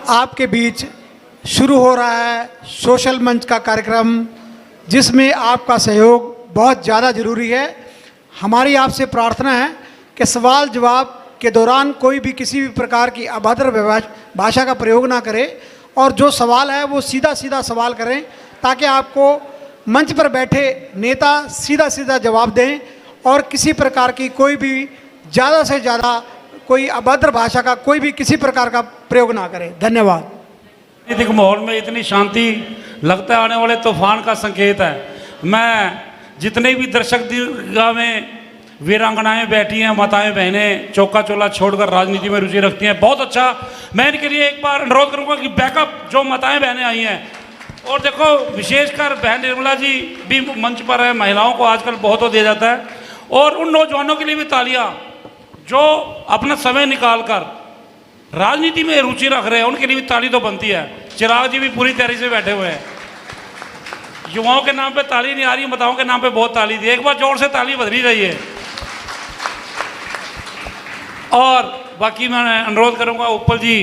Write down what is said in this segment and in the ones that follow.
आपके बीच शुरू हो रहा है सोशल मंच का कार्यक्रम, जिसमें आपका सहयोग बहुत ज़्यादा ज़रूरी है। हमारी आपसे प्रार्थना है कि सवाल जवाब के दौरान कोई भी किसी भी प्रकार की अभद्र भाषा का प्रयोग ना करे और जो सवाल है वो सीधा सीधा सवाल करें, ताकि आपको मंच पर बैठे नेता सीधा सीधा जवाब दें और किसी प्रकार की कोई भी ज़्यादा से ज़्यादा कोई अभद्र भाषा का कोई भी किसी प्रकार का प्रयोग ना करें। धन्यवाद। राजनीतिक माहौल में इतनी शांति लगता है आने वाले तूफान का संकेत है। मैं जितने भी दर्शक दीर्घा में वीरांगनाएं बैठी हैं, माताएं बहनें चौका चोला छोड़कर राजनीति में रुचि रखती हैं, बहुत अच्छा। मैं इनके लिए एक बार अनुरोध करूंगा कि बैकअप जो माताएं बहनें आई हैं, और देखो विशेषकर बहन निर्मला जी भी मंच पर है, महिलाओं को आजकल बहुत दिया जाता है, और उन नौजवानों के लिए भी तालियां जो अपना समय निकाल कर राजनीति में रुचि रख रहे हैं, उनके लिए भी ताली तो बनती है। चिराग जी भी पूरी तैयारी से बैठे हुए हैं। युवाओं के नाम पे ताली नहीं आ रही, बताओ के नाम पे बहुत ताली दी, एक बार जोर से ताली बजनी चाहिए। और बाकी मैं अनुरोध करूंगा उपल जी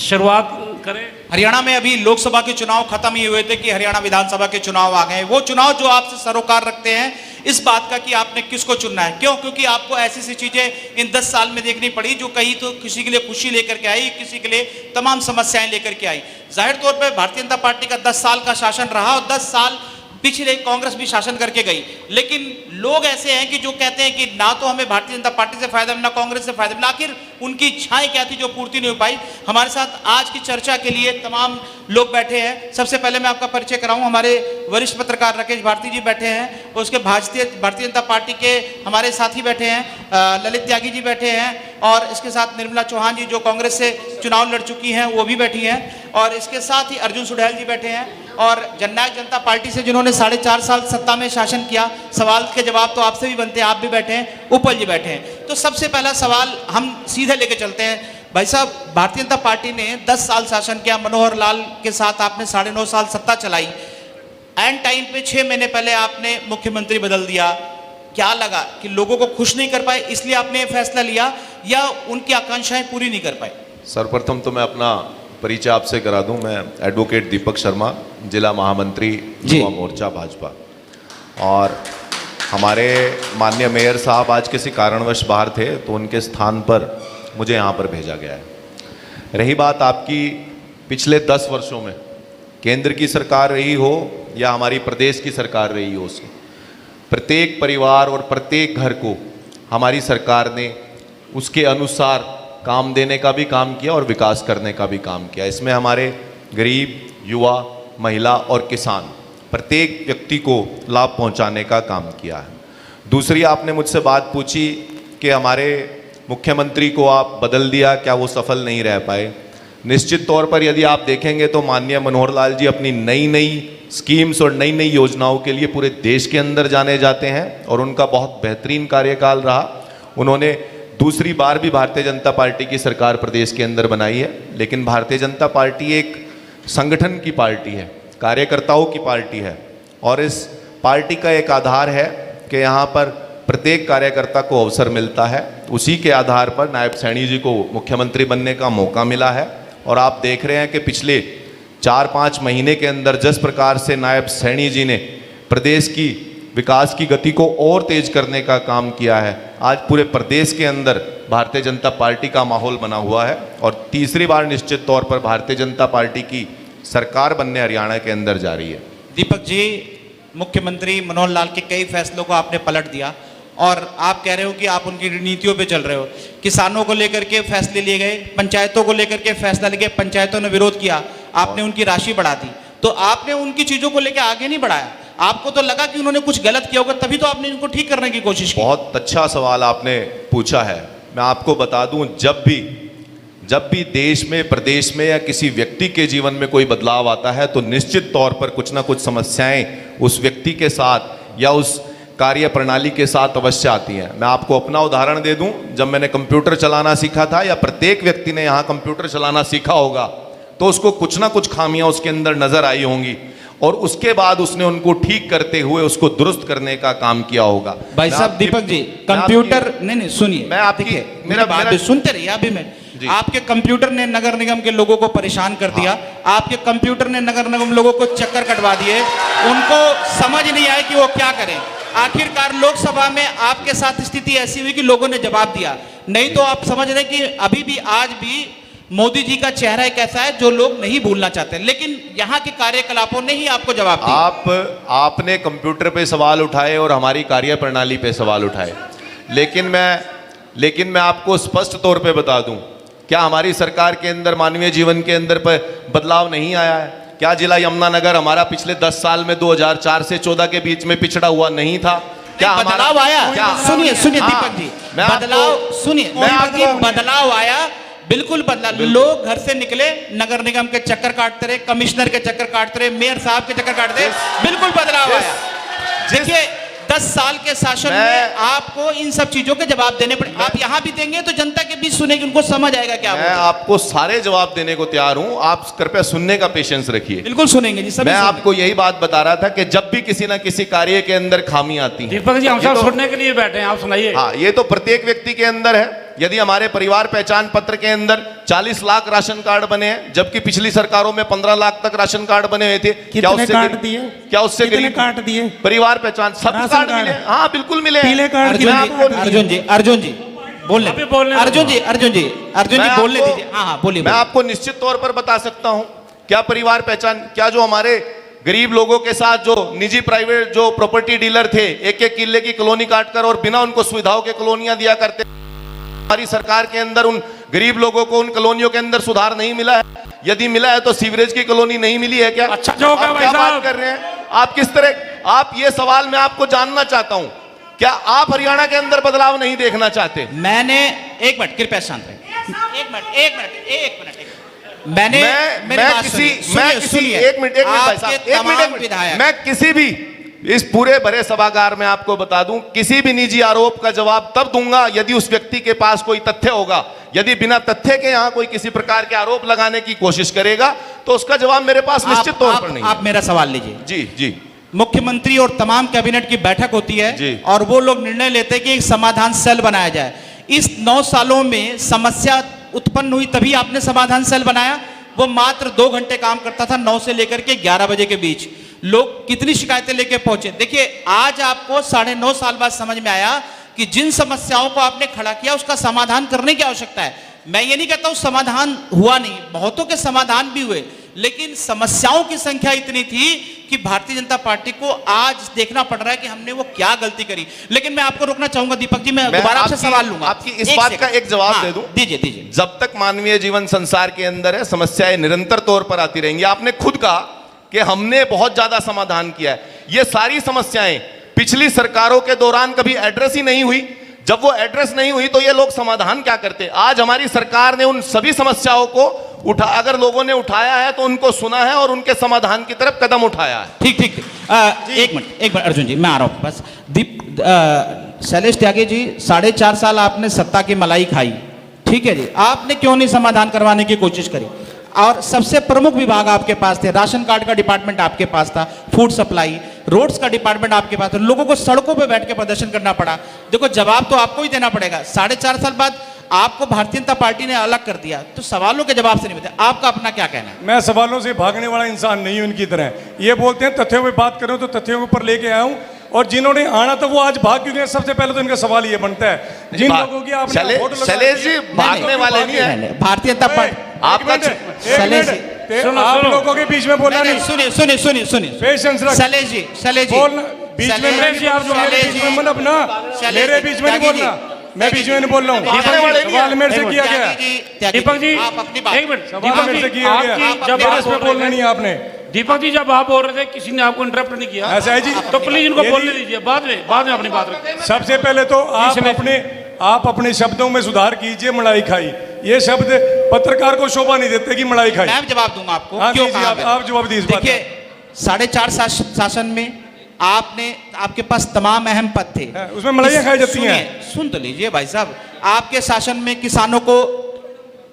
शुरुआत करें। हरियाणा में अभी लोकसभा के चुनाव खत्म ही हुए थे कि हरियाणा विधानसभा के चुनाव आ गए। वो चुनाव जो आपसे सरोकार रखते हैं इस बात का कि आपने किसको चुनना है। क्यों? क्योंकि आपको ऐसी सी चीजें इन 10 साल में देखनी पड़ी जो कहीं तो किसी के लिए खुशी लेकर के आई, किसी के लिए तमाम समस्याएं लेकर के आई। जाहिर तौर पर भारतीय जनता पार्टी का 10 साल का शासन रहा और 10 साल पिछले कांग्रेस भी शासन करके गई, लेकिन लोग ऐसे हैं कि जो कहते हैं कि ना तो हमें भारतीय जनता पार्टी से फायदा मिला, कांग्रेस से फायदा मिला। आखिर उनकी इच्छाएं क्या थी जो पूर्ति नहीं हो पाई। हमारे साथ आज की चर्चा के लिए तमाम लोग बैठे हैं। सबसे पहले मैं आपका परिचय कराऊं, हमारे वरिष्ठ पत्रकार राकेश भारती जी बैठे हैं, उसके भारतीय जनता पार्टी के हमारे साथी बैठे हैं, ललित त्यागी जी बैठे हैं, और इसके साथ निर्मला चौहान जी जो कांग्रेस से चुनाव लड़ चुकी हैं वो भी बैठी हैं, और इसके साथ ही अर्जुन सुढ़ैल जी बैठे हैं, और जननायक जनता पार्टी से जिन्होंने 4.5 साल सत्ता में शासन किया, सवाल के जवाब तो आपसे भी बनते हैं, आप भी बैठे हैं, उपल जी बैठे हैं। तो सबसे पहला सवाल हम सीधे लेके चलते हैं। भाई साहब, भारतीय जनता पार्टी ने 10 साल शासन किया, मनोहर लाल के साथ आपने 9.5 साल सत्ता चलाई, एंड टाइम पे 6 महीने पहले आपने मुख्यमंत्री बदल दिया। क्या लगा कि लोगों को खुश नहीं कर पाए इसलिए आपने ये फैसला लिया, या उनकी आकांक्षाएं पूरी नहीं कर पाए? सर्वप्रथम तो मैं अपना परिचय आपसे करा दूं। मैं एडवोकेट दीपक शर्मा, जिला महामंत्री युवा मोर्चा भाजपा, और हमारे माननीय मेयर साहब आज किसी कारणवश बाहर थे तो उनके स्थान पर मुझे यहाँ पर भेजा गया है। रही बात आपकी पिछले 10 वर्षों में केंद्र की सरकार रही हो या हमारी प्रदेश की सरकार रही हो, उसमें प्रत्येक परिवार और प्रत्येक घर को हमारी सरकार ने उसके अनुसार काम देने का भी काम किया और विकास करने का भी काम किया। इसमें हमारे गरीब, युवा, महिला और किसान प्रत्येक व्यक्ति को लाभ पहुंचाने का काम किया है। दूसरी, आपने मुझसे बात पूछी कि हमारे मुख्यमंत्री को आप बदल दिया, क्या वो सफल नहीं रह पाए। निश्चित तौर पर यदि आप देखेंगे तो माननीय मनोहर लाल जी अपनी नई नई स्कीम्स और नई नई योजनाओं के लिए पूरे देश के अंदर जाने जाते हैं, और उनका बहुत बेहतरीन कार्यकाल रहा। उन्होंने दूसरी बार भी भारतीय जनता पार्टी की सरकार प्रदेश के अंदर बनाई है, लेकिन भारतीय जनता पार्टी एक संगठन की पार्टी है, कार्यकर्ताओं की पार्टी है, और इस पार्टी का एक आधार है कि यहाँ पर प्रत्येक कार्यकर्ता को अवसर मिलता है। उसी के आधार पर नायब सैनी जी को मुख्यमंत्री बनने का मौका मिला है, और आप देख रहे हैं कि पिछले 4-5 महीने के अंदर जिस प्रकार से नायब सैनी जी ने प्रदेश की विकास की गति को और तेज करने का काम किया है, आज पूरे प्रदेश के अंदर भारतीय जनता पार्टी का माहौल बना हुआ है, और तीसरी बार निश्चित तौर पर भारतीय जनता पार्टी की सरकार बनने हरियाणा के अंदर जा रही है। दीपक जी, मुख्यमंत्री मनोहर लाल के कई फैसलों को आपने पलट दिया, और आप कह रहे हो कि आप उनकी रणनीतियों पे चल रहे हो। किसानों को लेकर के फैसले लिए गए, पंचायतों को लेकर के फैसला लिए, पंचायतों ने विरोध किया, आपने उनकी राशि बढ़ा दी, तो आपने उनकी चीजों को लेकर आगे नहीं बढ़ाया। आपको तो लगा कि उन्होंने कुछ गलत किया होगा, तभी तो आपने इनको ठीक करने की कोशिश की। बहुत अच्छा सवाल आपने पूछा है। मैं आपको बता दूं, जब भी देश में, प्रदेश में या किसी व्यक्ति के जीवन में कोई बदलाव आता है तो निश्चित तौर पर कुछ ना कुछ समस्याएं उस व्यक्ति के साथ या उस कार्य प्रणाली के साथ अवश्य आती हैं। मैं आपको अपना उदाहरण दे दूं, जब मैंने कंप्यूटर चलाना सीखा था, या प्रत्येक व्यक्ति ने यहाँ कंप्यूटर चलाना सीखा होगा, तो उसको कुछ ना कुछ खामियां उसके अंदर नजर आई होंगी, और उसके बाद उसने उनको ठीक करते हुए उसको दुरुस्त करने का काम किया होगा। भाई साहब, दीपक जी, कंप्यूटर नहीं सुनिए, मैं आपकी मेरा बात सुनते रहिए। अभी मैं जी। आपके कंप्यूटर ने नगर निगम के लोगों को परेशान कर दिया, आपके कंप्यूटर ने नगर निगम लोगों को चक्कर कटवा दिए, उनको समझ नहीं आया कि वो क्या करें। आखिरकार लोकसभा में आपके साथ स्थिति ऐसी हुई कि लोगों ने जवाब दिया। नहीं तो आप समझ रहे हैं कि अभी भी आज भी मोदी जी का चेहरा एक ऐसा है जो लोग नहीं भूलना चाहते, लेकिन यहाँ के कार्यकलापों ने ही आपको जवाब दिया। आपने कंप्यूटर पे सवाल उठाए और हमारी कार्य प्रणाली पे सवाल उठाए, लेकिन मैं आपको स्पष्ट तौर पे बता दूं, क्या हमारी सरकार के अंदर मानवीय जीवन के अंदर पर बदलाव नहीं आया है? क्या जिला यमुनानगर हमारा पिछले 10 साल में 2004 से 14 के बीच में पिछड़ा हुआ नहीं था? क्या बदलाव आया? सुनिए दीपक जी, बदलाव सुनिए, बदलाव आया, बिल्कुल बदला। लोग घर से निकले, नगर निगम के चक्कर काटते रहे, कमिश्नर के चक्कर काटते रहे, मेयर साहब के चक्कर काटते रहे, बिल्कुल बदलाव आया। देखिए 10 साल के शासन में आपको इन सब चीजों के जवाब देने पड़े। आप यहाँ भी देंगे तो जनता के बीच सुनेगी, उनको समझ आएगा क्या। मैं आपको सारे जवाब देने को तैयार हूं, आप कृपया सुनने का पेशेंस रखिए। बिल्कुल सुनेंगे जी। मैं आपको यही बात बता रहा था कि जब भी किसी ना किसी कार्य के अंदर खामी आती है, दीपक जी हम सब सुनने के लिए बैठे हैं, आप सुनाइए। हाँ, ये तो प्रत्येक व्यक्ति के अंदर है। यदि हमारे परिवार पहचान पत्र के अंदर 40 लाख राशन कार्ड बने हैं, जबकि पिछली सरकारों में 15 लाख तक राशन कार्ड बने हुए थे, क्या उससे गरीब काट दिए? परिवार पहचान सब कार्ड मिले? हाँ बिल्कुल मिले। पीले कार्ड अर्जुन जी बोलने, अर्जुन जी बोलने दीजिए। हाँ बोलिए। मैं आपको निश्चित तौर पर बता सकता हूं, क्या परिवार पहचान, क्या जो हमारे गरीब लोगों के साथ जो निजी प्राइवेट जो प्रॉपर्टी डीलर थे, एक एक किले की कॉलोनी काटकर और बिना उनको सुविधाओं के कॉलोनियां दिया करते, हमारी सरकार के अंदर उन गरीब लोगों को उन कॉलोनियों के अंदर सुधार नहीं मिला है? यदि मिला है तो सीवरेज की कॉलोनी नहीं मिली है क्या? अच्छा जो आप क्या बात कर रहे हैं? आप किस तरह, आप ये सवाल मैं आपको जानना चाहता हूं, क्या आप हरियाणा के अंदर बदलाव नहीं देखना चाहते? मैंने एक मिनट, कृपया शांत रहिए। एक मिनट मैं किसी भी इस पूरे भरे सभागार में आपको बता दूं, किसी भी निजी आरोप का जवाब तब दूंगा यदि उस व्यक्ति के पास कोई तथ्य होगा। यदि बिना तथ्य के यहां कोई किसी प्रकार के आरोप लगाने की कोशिश करेगा तो उसका जवाब मेरे पास निश्चित तौर पर नहीं। आप मेरा सवाल लीजिए। जी मुख्यमंत्री और तमाम कैबिनेट की बैठक होती है जी। और वो लोग निर्णय लेते हैं कि एक समाधान सेल बनाया जाए। इस 9 सालों में समस्या उत्पन्न हुई तभी आपने समाधान सेल बनाया। वो मात्र 2 घंटे काम करता था, 9 से लेकर के 11 बजे के बीच। लोग कितनी शिकायतें लेके पहुंचे। देखिए आज आपको 9.5 साल बाद समझ में आया कि जिन समस्याओं को आपने खड़ा किया उसका समाधान करने की आवश्यकता है। मैं ये नहीं कहता हूं समाधान हुआ नहीं, बहुतों के समाधान भी हुए, लेकिन समस्याओं की संख्या इतनी थी कि भारतीय जनता पार्टी को आज देखना पड़ रहा है कि हमने वो क्या गलती करी। लेकिन मैं आपको रोकना चाहूंगा दीपक जी, मैं दोबारा आपसे सवाल लूंगा। आपकी इस बात का एक जवाब दे दूं। दीजिए। जब तक मानवीय जीवन संसार के अंदर है, समस्याएं निरंतर तौर पर आती रहेंगी। आपने खुद कहा कि हमने बहुत ज्यादा समाधान किया है। ये सारी समस्याएं पिछली सरकारों के दौरान कभी एड्रेस ही नहीं हुई। जब वो एड्रेस नहीं हुई तो ये लोग समाधान क्या करते? आज हमारी सरकार ने उन सभी समस्याओं को अगर लोगों ने उठाया है तो उनको सुना है और उनके समाधान की तरफ कदम उठाया है। ठीक एक मिनट अर्जुन जी, मैं आ रहा हूं बस। शैलेश त्यागी जी, 4.5 साल आपने सत्ता की मलाई खाई, ठीक है जी, आपने क्यों नहीं समाधान करवाने की कोशिश करी? और सबसे प्रमुख विभाग आपके पास थे, राशन कार्ड का डिपार्टमेंट आपके पास था, फूड सप्लाई, रोड्स का डिपार्टमेंट आपके पास था। लोगों को सड़कों पे बैठ के प्रदर्शन करना पड़ा। देखो जवाब तो आपको ही देना पड़ेगा। 4.5 साल बाद आपको भारतीय जनता पार्टी ने अलग कर दिया, तो सवालों के जवाब से नहीं मिलते। आपका अपना क्या कहना है? मैं सवालों से भागने वाला इंसान नहीं हूं उनकी तरह। ये बोलते हैं तथ्यों पे बात करो तो तथ्यों के ऊपर लेके आया हूं, और जिन्होंने आना तो वो आज भाग क्यों गए? सबसे पहले तो इनका सवाल ये बनता है, जिन लोगों की आपने शैलेश जी भागने वाले नहीं है भारतीय जनता पार्टी। आप लोगों के बीच में बोलना नहीं। सुनिए पेशेंस रख। शैलेश जी बोलना बीच में, मेरे बीच में नहीं बोलना। मैं बीच में नहीं बोल रहा हूँ। सवाल मेरे से किया गया। दीपक जी आप अपनी बात, एक मिनट, सवाल मेरे से किया गया, जब इसमें बोलना नहीं आपने। दीपक जी जब आप बोल रहे थे किसी ने आपको इंटरप्ट नहीं किया, ऐसा है जी, तो प्लीज इनको बोलने दीजिए। बाद में अपनी बात रखिए। सबसे पहले तो आप अपने शब्दों में सुधार कीजिए। मलाई खाई, ये शब्द पत्रकार को शोभा नहीं देते कि मलाई खाई। मैं जवाब दूंगा आपको। हाँ, क्यों आप जवाब दीजिए। देखिए 4.5 शासन में आपके पास तमाम अहम पद थे, उसमें मलाइयां खाई जाती हैं। सुन तो लीजिए भाई साहब, आपके शासन में किसानों को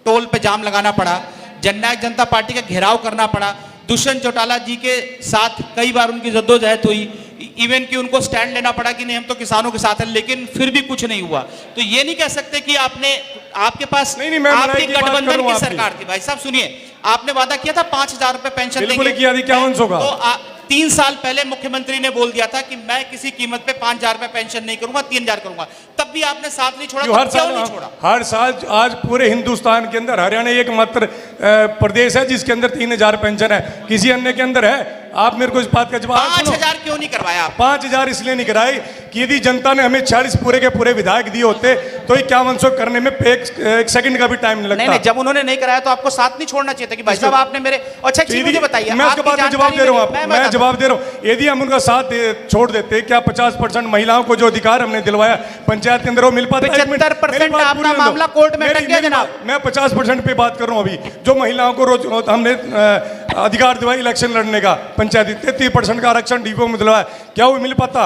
टोल पे जाम लगाना पड़ा, जननायक जनता पार्टी का घेराव करना पड़ा, दुष्यंत चौटाला जी के साथ कई बार उनकी जद्दोजहद हुई, इवन कि उनको स्टैंड लेना पड़ा कि नहीं हम तो किसानों के साथ हैं, लेकिन फिर भी कुछ नहीं हुआ। तो ये नहीं कह सकते कि आपने आपके पास नहीं, मैं मलाई आपकी की बात गठबंधन करूं की आपकी। सरकार थी भाई साहब, सुनिए, आपने वादा किया था 5,000 रुपए पेंशन बिल्कुल देंगे। किया थी, 5100 का। तो 3 साल पहले मुख्यमंत्री ने बोल दिया था कि मैं किसी कीमत पे 5,000 रुपए पेंशन नहीं करूंगा, 3,000 करूंगा, तब भी आपने साथ नहीं छोड़ा, जो तो हर क्यों साल नहीं छोड़ा? हर साल आज पूरे हिंदुस्तान के अंदर हरियाणा एकमात्र प्रदेश है जिसके अंदर 3,000 पेंशन है, किसी अन्य के अंदर है? आप मेरे को इस बात का जवाब सुनो। 5,000 क्यों नहीं करवाया आप? 5,000 इसलिए नहीं कराई कि यदि जनता ने हमें 40 पूरे के पूरे विधायक दिए होते तो 5100 करने में एक सेकंड का भी टाइम नहीं लगता। नहीं, जब उन्होंने नहीं कराया तो आपको साथ नहीं छोड़ना चाहिए था कि भाई साहब आपने मेरे। अच्छा चीज मुझे बताइए, मैं उसके बाद में जवाब दे रहा हूँ आपको, मैं जवाब दे रहा हूँ। यदि हम उनका साथ छोड़ देते, क्या 50% महिलाओं को जो अधिकार हमने दिलवाया पंचायत के अंदर वो मिल पाता? 75% आपका मामला कोर्ट में अटक गया जनाब। मैं 50% पे बात कर रहा हूँ अभी, जो महिलाओं को रोज हमने अधिकार दिलवाया इलेक्शन लड़ने का, पंचायती 33% का आरक्षण डीपो में दिलवाया, क्या वो मिल पाता?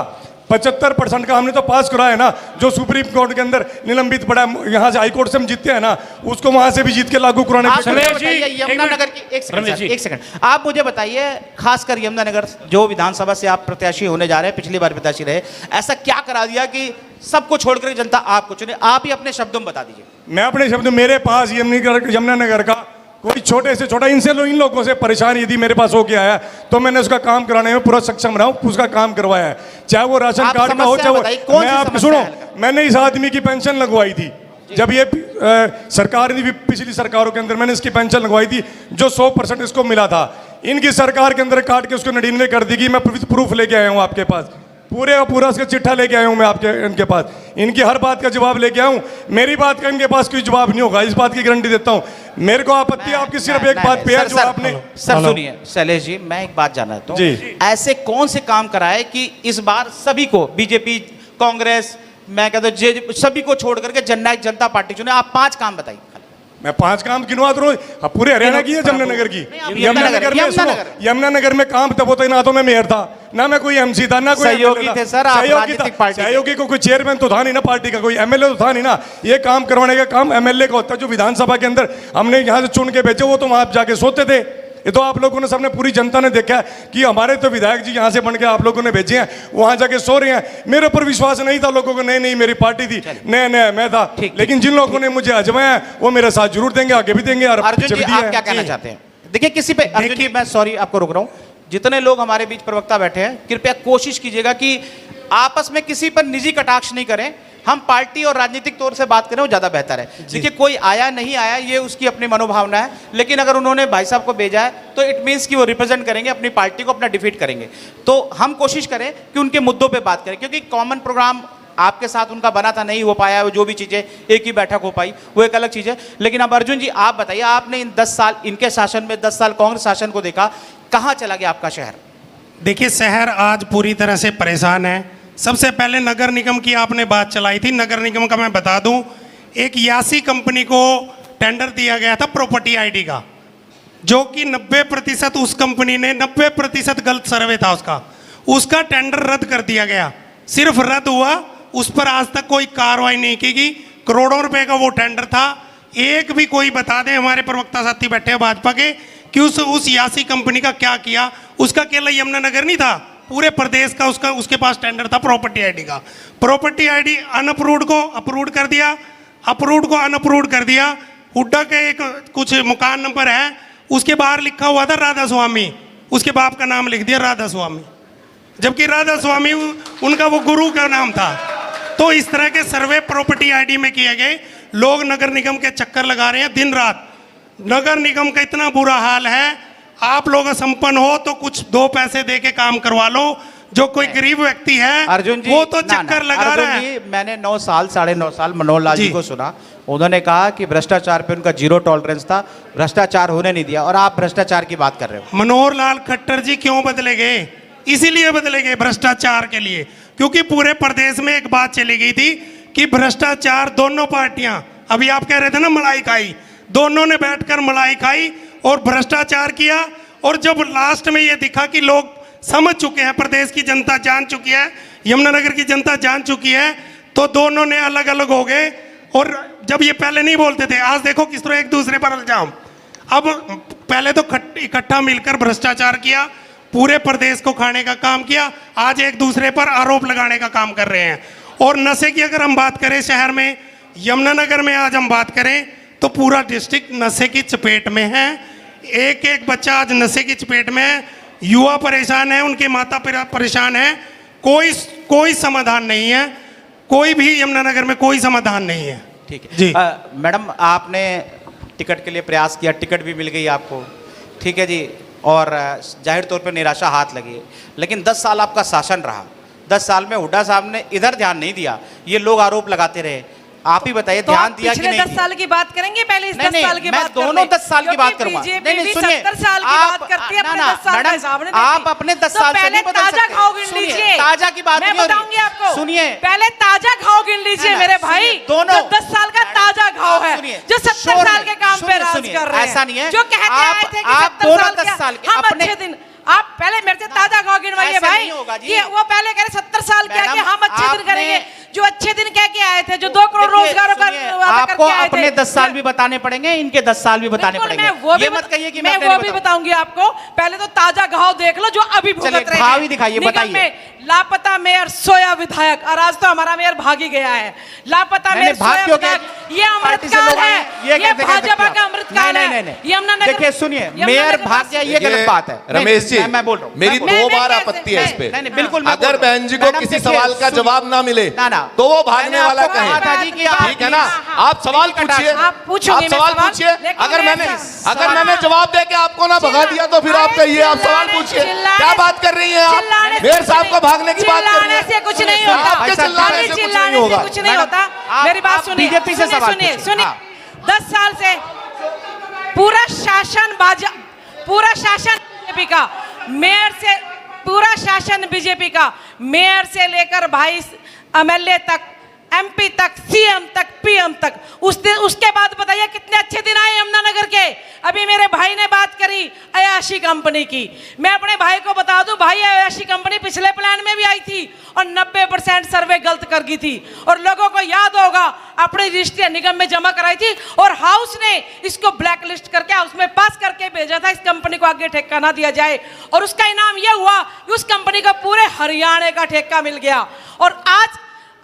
75% का हमने तो पास कराया है ना, जो सुप्रीम कोर्ट के अंदर निलंबित पड़ा है, यहाँ से हाई कोर्ट से हम जीतते हैं ना, उसको वहां से भी जीत के लागू कराने आप पे। मुझे रमेश जी, बताइए, यमुनानगर की एक सेकंड रमेश सर, जी। एक सेकंड, आप मुझे बताइए, खासकर यमुनानगर जो विधानसभा से आप प्रत्याशी होने जा रहे हैं, पिछली बार प्रत्याशी रहे, ऐसा क्या करा दिया कि सबको छोड़कर जनता आपको चुने? आप ही अपने शब्दों में बता दीजिए। मैं अपने शब्द, मेरे पास यमुनानगर का कोई छोटे से छोटा इन लोगों से परेशान यदि मेरे पास हो गया है तो मैंने उसका काम कराने में पूरा सक्षम रहा हूं, उसका काम करवाया है, चाहे वो राशन आप कार्ड का हो, समस्या चाहे बताइए, वो। कौन मैं सी आपको समस्या सुनो, है हल मैंने इस आदमी की पेंशन लगवाई थी जब ये सरकार ने भी, पिछली सरकारों के अंदर मैंने इसकी पेंशन लगवाई थी जो 100% इसको मिला था। इनकी सरकार के अंदर काट के उसको 99 कर दी गई। मैं प्रूफ लेके आया हूँ आपके पास, पूरे और पूरा उसका चिट्ठा लेके आया हूँ मैं आपके इनके पास, इनकी हर बात का जवाब लेके आया हूँ। मेरी बात का इनके पास कोई जवाब नहीं होगा, इस बात की गारंटी देता हूँ। मेरे को आपत्ति आपकी सिर्फ एक बात पे है जो आपने। सर सुनिए शैलेश जी, मैं एक बात जानना चाहता हूँ, जी। ऐसे कौन से काम कराए कि इस बार सभी को, बीजेपी, कांग्रेस, मैं कहता हूँ सभी को छोड़ करके जननायक जनता पार्टी चुने? आप 5 काम बताइए। मैं 5 काम गिनवा रहा हूँ, पूरे हरियाणा की है, यमुनानगर की। यमुनानगर में काम तब होता है, ना तो मैं मेयर था, ना मैं कोई एमसी था, ना कोई सहयोगी थे सर आप राजनीतिक पार्टी के। सहयोगी को कोई चेयरमैन तो था नहीं ना पार्टी का, कोई एमएलए तो था नहीं ना। ये काम करवाने का काम एमएलए का होता है, जो विधानसभा के अंदर हमने यहाँ से चुन के भेजे, वो तो वहां जाके सोते थे। ये तो आप लोगों ने, सबने, पूरी जनता ने देखा है कि हमारे तो विधायक जी यहाँ से बन के आप लोगों ने भेजे हैं, वहां जाके सो रहे हैं। मेरे ऊपर विश्वास नहीं था लोगों को, नहीं मेरी पार्टी थी, नहीं मैं था। लेकिन जिन लोगों ने मुझे आजमाया वो मेरे साथ जरूर देंगे, आगे भी देंगे। अर्जुन जी आप क्या कहना चाहते हैं? देखिए किसी पे, अर्जुन जी मैं सॉरी आपको रोक रहा हूँ, जितने लोग हमारे बीच प्रवक्ता बैठे हैं, कृपया कोशिश कीजिएगा कि आपस में किसी पर निजी कटाक्ष नहीं करें, हम पार्टी और राजनीतिक तौर से बात करें, वो ज्यादा बेहतर है। देखिए कोई आया नहीं आया ये उसकी अपनी मनोभावना है, लेकिन अगर उन्होंने भाई साहब को भेजा है तो इट मीन्स कि वो रिप्रेजेंट करेंगे अपनी पार्टी को, अपना डिफीट करेंगे। तो हम कोशिश करें कि उनके मुद्दों पे बात करें, क्योंकि कॉमन प्रोग्राम आपके साथ उनका बना था, नहीं हो पाया, जो भी चीजें एक ही बैठक हो पाई वो एक अलग चीज है। लेकिन अब अर्जुन जी आप बताइए, आपने इन 10 साल इनके शासन में, 10 साल कांग्रेस शासन को देखा, कहाँ चला गया आपका शहर? देखिए शहर आज पूरी तरह से परेशान है। सबसे पहले नगर निगम की आपने बात चलाई थी, नगर निगम का मैं बता दूं, एक यासी कंपनी को टेंडर दिया गया था प्रॉपर्टी आईडी का, जो कि 90% उस कंपनी ने, 90% गलत सर्वे था उसका टेंडर रद्द कर दिया गया। सिर्फ रद्द हुआ, उस पर आज तक कोई कार्रवाई नहीं की गई। करोड़ों रुपए का वो टेंडर था, एक भी कोई बता दे, हमारे प्रवक्ता साथी बैठे हैं भाजपा के, कि उस यासी कंपनी का क्या किया। उसका केवल यमुनानगर नहीं था, पूरे प्रदेश का उसके पास टेंडर था प्रॉपर्टी आईडी का। प्रॉपर्टी आईडी अनअप्रूव्ड को अप्रूव्ड कर दिया, अप्रूव्ड को अनअप्रूव्ड कर दिया। हुड्डा के एक कुछ मकान नंबर है, उसके बाहर लिखा हुआ था राधा स्वामी, उसके बाप का नाम लिख दिया राधा स्वामी, जबकि राधा स्वामी उनका वो गुरु का नाम था। तो इस तरह के सर्वे प्रॉपर्टी आईडी में किए गए। लोग नगर निगम के चक्कर लगा रहे हैं दिन रात। नगर निगम का इतना बुरा हाल है, आप लोग संपन्न हो तो कुछ 2 पैसे दे के काम करवा लो। जो कोई गरीब व्यक्ति है अर्जुन जी, वो तो चक्कर लगा रहा है। मैंने 9 साल 9.5 साल मनोहर लाल जी को सुना, उन्होंने कहा कि भ्रष्टाचार पे उनका 0 टॉलरेंस था, भ्रष्टाचार होने नहीं दिया, और आप भ्रष्टाचार की बात कर रहे हो। मनोहर लाल खट्टर जी क्यों बदले गए? इसीलिए बदले गए, भ्रष्टाचार के लिए। क्योंकि पूरे प्रदेश में एक बात चली गई थी कि भ्रष्टाचार, दोनों पार्टियां, अभी आप कह रहे थे ना मलाई खाई, दोनों ने बैठकर मलाई खाई और भ्रष्टाचार किया। और जब लास्ट में ये दिखा कि लोग समझ चुके हैं, प्रदेश की जनता जान चुकी है, यमुनानगर की जनता जान चुकी है, तो दोनों ने अलग अलग हो गए। और जब ये पहले नहीं बोलते थे, आज देखो किस तरह एक दूसरे पर इल्जाम। अब पहले तो इकट्ठा मिलकर भ्रष्टाचार किया, पूरे प्रदेश को खाने का काम किया, आज एक दूसरे पर आरोप लगाने का काम कर रहे हैं। और नशे की अगर हम बात करें शहर में, यमुनानगर में आज हम बात करें तो पूरा डिस्ट्रिक्ट नशे की चपेट में है। एक एक बच्चा आज नशे की चपेट में है, युवा परेशान है, उनके माता पिता परेशान है, कोई समाधान नहीं है, कोई भी यमुनानगर में कोई समाधान नहीं है। ठीक है जी। मैडम, आपने टिकट के लिए प्रयास किया, टिकट भी मिल गई आपको, ठीक है जी, और जाहिर तौर पर निराशा हाथ लगी, लेकिन 10 साल आपका शासन रहा। 10 साल में हुड्डा साहब ने इधर ध्यान नहीं दिया, ये लोग आरोप लगाते रहे। आप ही बताइए, तो ध्यान आप दिया कि पिछले नहीं? 10 साल की बात करेंगे, पहले इस 10 नहीं, साल की मैं बात कर दोनों लें। 10 साल की बात क्योंकि करूंगा। बीजेपी भी सुनिए, 70 साल की बात करती है, अपने 10 साल का हिसाब नहीं देती। आप अपने 10 तो साल से पहले नहीं बदल ताजा सकते। घाव गिन सुनिए, लीजिए। ताजा की बात मैं नहीं हो रही। बताऊंगी आपको। सुनिए, पहले ताजा घाव गिन लीजिए ना, मेरे सुनिए, भाई। दोनों- जो 10 साल का ताजा घाव है, सुनिए, जो 70 शोर साल नहीं। के काम पे सुनिए, राज सुनिए, कर रहे हैं, ऐसा नहीं है। जो कहते आए थे कि आप 70 दोनों साल 10 के साल के हम अपने- अच्छे दिन, आप पहले मेरे से ताजा घाव गिनवाइए ऐसा भाई। नहीं होगा जी। ये वो पहले कह रहे 70 साल क्या कि मैडम, हम अच्छे दिन आपने- करेंगे, जो अच्छे दिन कह के आए थे, जो 2 करोड़ देखिए, रोजगारों का सुनिए, वादा आपको करके आए थे। अपने 10 साल भी बताने पड़ेंगे, इनके 10 साल भी बताने बिल्कुल, पड़ेंगे। मैं वो भी ये मत कहिए कि मैं अपने वो नहीं भी बताऊं। बताऊंगी आपको। पहले तो ताजा घाव देख लो जो अभी भुगत चलिए, रहे घाव हैं। ही दिखाइए, निगम बताइए। में लापता मेयर सोया विधायक, और आज तो हमारा मेयर भाग ही गया है। लापता नहीं, मेयर नहीं, भाग सोया क्यों गया? विधायक, ये पार्टी से अमृतकाल लोग आए है, हैं, ये ये कैसे कह सकते भाजपा हैं? का अमृतकाल नहीं, है। नहीं, नहीं। यमुनानगर, देखिए, सुनिए, यमुनानगर मेयर में भाग गया, ये देखिए, गलत बात है। रमेश जी, मैं बोल रहा हूं, मेरी मैं बोल- 2 मैं बार कैसे- आपत्ति है इस पे। नहीं, बिल्कुल, मैं बोल अगर रहा हूं। बहन जी को मैडम, किसी देखिए, सवाल का सुनिए। जवाब ना मिले ना, ना। तो वो भागने मैंने वाला आपको कहा कहे। था जी कि आप- ठीक है ना, हाँ, आप सवाल पूछिए, आप पूछोगे, आप मैं सवाल सवाल- पूछिए। लेकिन अगर मैं मैंने जवाब दे के आपको ना भगा दिया तो फिर आप कहिए, आप सवाल पूछिए। क्या बात कर रही हैं आप? मेयर साहब को भागने की बात कर रही चिल्लाने हैं। से कुछ नहीं होता। आपके चिल्लाने से कुछ नहीं चिल्लाने से होगा। कुछ नहीं मैडम, होता। आप- मेरी बात आप सुनिए, बीजेपी से सवाल सुनिए, पूछिए। सुनिए। हाँ। 10 साल से पूरा शासन बीजेपी का, मेयर से पूरा शासन बीजेपी का, मेयर से लेकर भाई एमएलए तक, एमपी तक, सीएम तक, पीएम तक। उसके बाद बताइए कितने अच्छे दिन आए यमुनानगर के। अभी मेरे भाई ने बात करी अयाशी कंपनी की। मैं अपने भाई को बता दूं, भाई अयाशी कंपनी पिछले प्लान में भी आई थी और 90% सर्वे गलत कर गई थी, और लोगों को याद होगा अपने रजिस्ट्री निगम में जमा कराई थी, और हाउस ने इसको ब्लैक लिस्ट करके हाउस में पास करके भेजा था, इस कंपनी को आगे ठेका ना दिया जाए। और उसका इनाम यह हुआ कि उस कंपनी को पूरे हरियाणा का ठेका मिल गया। और आज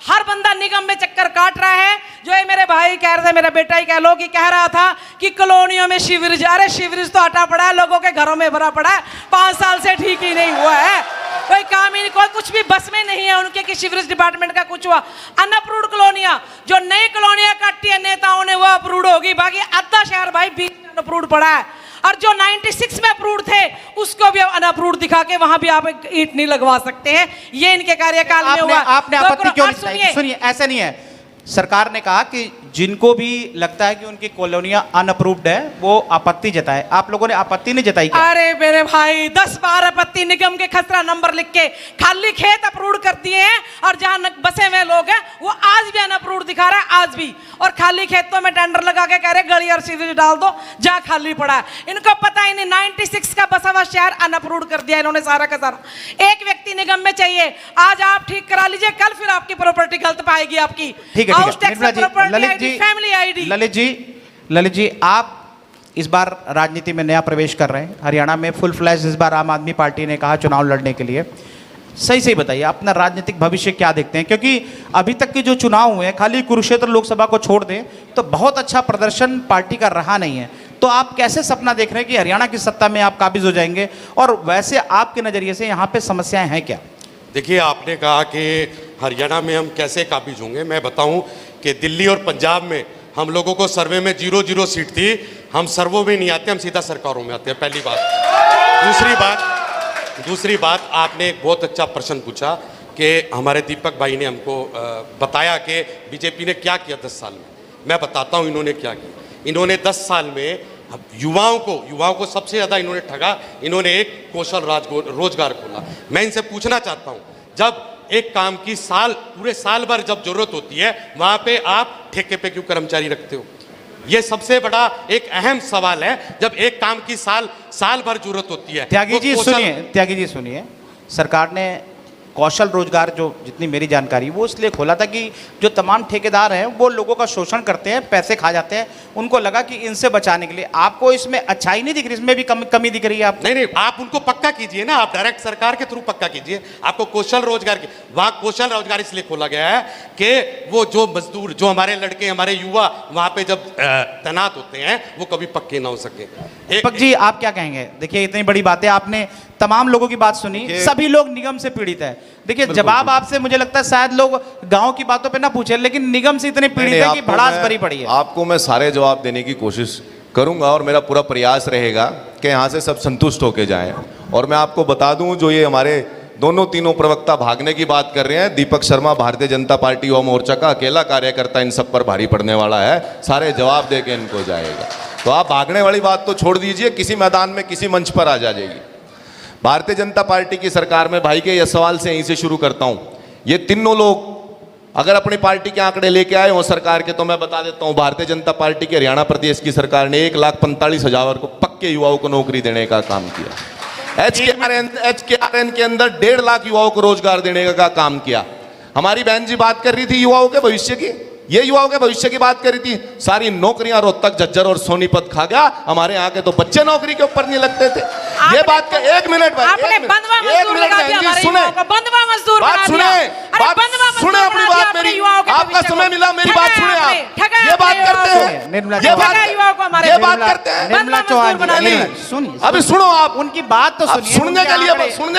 हर बंदा निगम में चक्कर काट रहा है। जो ये मेरे भाई कह रहे थे, मेरा बेटा ही कह लो, कि कह रहा था कि कॉलोनियों में शिविर, अरे शिविर तो हटा पड़ा है, लोगों के घरों में भरा पड़ा है, 5 साल से ठीक ही नहीं हुआ है, कोई काम ही नहीं, कोई कुछ भी बस में नहीं है उनके कि शिविर डिपार्टमेंट का कुछ हुआ। अनअप्रूव्ड कॉलोनियां, जो नई कॉलोनियां काटी है नेताओं ने, वो अप्रूव्ड होगी, बाकी आधा शहर भाई बीच में अनअप्रूव्ड पड़ा है। और जो 96 में अप्रूव्ड थे उसको भी अनअप्रूव्ड दिखा के वहां भी आप ईंट नहीं लगवा सकते हैं। ये इनके कार्यकाल में हुआ। आपने आपत्ति क्यों नहीं जताई? सुनिए, ऐसा नहीं है। सरकार ने कहा कि जिनको भी लगता है कि उनकी कॉलोनियां अनअप्रूव्ड है वो आपत्ति जताए। आप लोगों ने आपत्ति नहीं जताई क्या? अरे मेरे भाई 10 बार आपत्ति, निगम के खसरा नंबर लिख के खाली खेत अप्रूव कर दिए हैं, और जहां बसे हुए लोग हैं वो आज भी अनअप्रूव्ड दिखा रहा है, आज भी। और खाली खेतों में टेंडर लगा के कह रहे गली और सीधे डाल दो जहां खाली पड़ा है। इनको पता ही नहीं, 96 का बसा हुआ शहर अनअप्रूव्ड कर दिया इन्होंने सारा का सारा। एक व्यक्ति निगम में चाहिए, आज आप ठीक करा लीजिए, कल फिर आपकी प्रॉपर्टी गलत पाएगी आपकी। ठीक है, house tax, Lalit ji, family ID. Lalit ji, आप इस बार राजनीति में नया प्रवेश कर रहे हैं। हरियाणा में फुल फ्लैश इस बार आम आदमी पार्टी ने कहा चुनाव लड़ने के लिए। सही सही बताइए, अपना राजनीतिक भविष्य क्या देखते हैं? क्योंकि अभी तक के जो चुनाव हुए हैं, खाली कुरुक्षेत्र लोकसभा को छोड़ दें तो बहुत अच्छा प्रदर्शन पार्टी का रहा नहीं है। तो आप कैसे सपना देख रहे हैं कि हरियाणा की सत्ता में आप काबिज हो जाएंगे? और वैसे आपके नज़रिए से यहाँ पे समस्याएं हैं क्या? देखिए, आपने कहा कि हरियाणा में हम कैसे काबिज होंगे। मैं बताऊं कि दिल्ली और पंजाब में हम लोगों को सर्वे में 0-0 सीट थी। हम सर्वों में नहीं आते, हम सीधा सरकारों में आते हैं, पहली बात। दूसरी बात, आपने एक बहुत अच्छा प्रश्न पूछा कि हमारे दीपक भाई ने हमको बताया कि बीजेपी ने क्या किया 10 साल में। मैं बताता हूं इन्होंने क्या किया। इन्होंने 10 साल में युवाओं को सबसे ज़्यादा इन्होंने ठगा। इन्होंने एक कौशल रोजगार खोला। मैं इनसे पूछना चाहता हूँ, जब एक काम की पूरे साल भर जब जरूरत होती है, वहां पे आप ठेके पे क्यों कर्मचारी रखते हो? ये सबसे बड़ा एक अहम सवाल है। जब एक काम की साल भर जरूरत होती है। त्यागी जी सुनिए, सरकार ने कौशल रोजगार, जो जितनी मेरी जानकारी, वो इसलिए खोला था कि जो तमाम ठेकेदार हैं वो लोगों का शोषण करते हैं, पैसे खा जाते हैं। उनको लगा कि इनसे बचाने के लिए। आपको इसमें अच्छाई नहीं दिख रही, इसमें भी कमी दिख रही है आप? नहीं, आप उनको पक्का कीजिए ना, आप डायरेक्ट सरकार के थ्रू पक्का कीजिए। आपको कौशल रोजगार की, वहां कौशल रोजगार इसलिए खोला गया है कि वो जो मजदूर, जो हमारे लड़के, हमारे युवा वहां पे जब तैनात होते हैं वो कभी पक्के ना हो सके। दीपक जी, आप क्या कहेंगे? देखिए, इतनी बड़ी बात है, आपने तमाम लोगों की बात सुनी, सभी लोग निगम से पीड़ित है। देखिए, जवाब आपसे मुझे लगता है शायद लोग गांव की बातों पे ना पूछे, लेकिन निगम से इतने पीड़ित है कि भड़ास भरी पड़ी है। आपको मैं सारे जवाब देने की कोशिश करूंगा और मेरा पूरा प्रयास रहेगा कि यहाँ से सब संतुष्ट होके जाएं। और मैं आपको बता दूं, जो ये हमारे दोनों तीनों प्रवक्ता भागने की बात कर रहे हैं, दीपक शर्मा भारतीय जनता पार्टी युवा मोर्चा का अकेला कार्यकर्ता इन सब पर भारी पड़ने वाला है, सारे जवाब दे के इनको जाएगा। तो आप भागने वाली बात तो छोड़ दीजिए, किसी मैदान में किसी मंच पर आ जाएगी। भारतीय जनता पार्टी की सरकार में, भाई के ये सवाल से यहीं से शुरू करता हूं, ये तीनों लोग अगर अपनी पार्टी के आंकड़े लेके आए हो सरकार के, तो मैं बता देता हूं, भारतीय जनता पार्टी के हरियाणा प्रदेश की सरकार ने 1,45,000 को पक्के युवाओं को नौकरी देने का काम किया। HKRN के अंदर 1.5 लाख युवाओं को रोजगार देने का काम किया। हमारी बहन जी बात कर रही थी युवाओं के भविष्य की, ये युवाओं के भविष्य की बात कर रही थी। सारी नौकरियां रोहतक, झज्जर और सोनीपत खा गया। हमारे यहाँ के तो बच्चे नौकरी के ऊपर नहीं लगते थे। ये बात का 1 मिनट भाई, आपने बंधवा मजदूर लगा दिया हमारे युवाओं को, बंधवा मजदूर बात बना सुने, दिया। अरे बात बंधवा मजदूर सुने, अपनी बना दिया बात अपने मेरी, युवाओं के आपका भविष्य समय को। मिला, मेरी बात सुने आप। ठगा ये बात करते हैं, निर्मला ये बात युवाओं को हमारे, ये बात करते हैं। निर्मला चौहान बना दिया। सुनिए, अभी सुनो आप, उनकी बात तो आप सुनिए। सुनने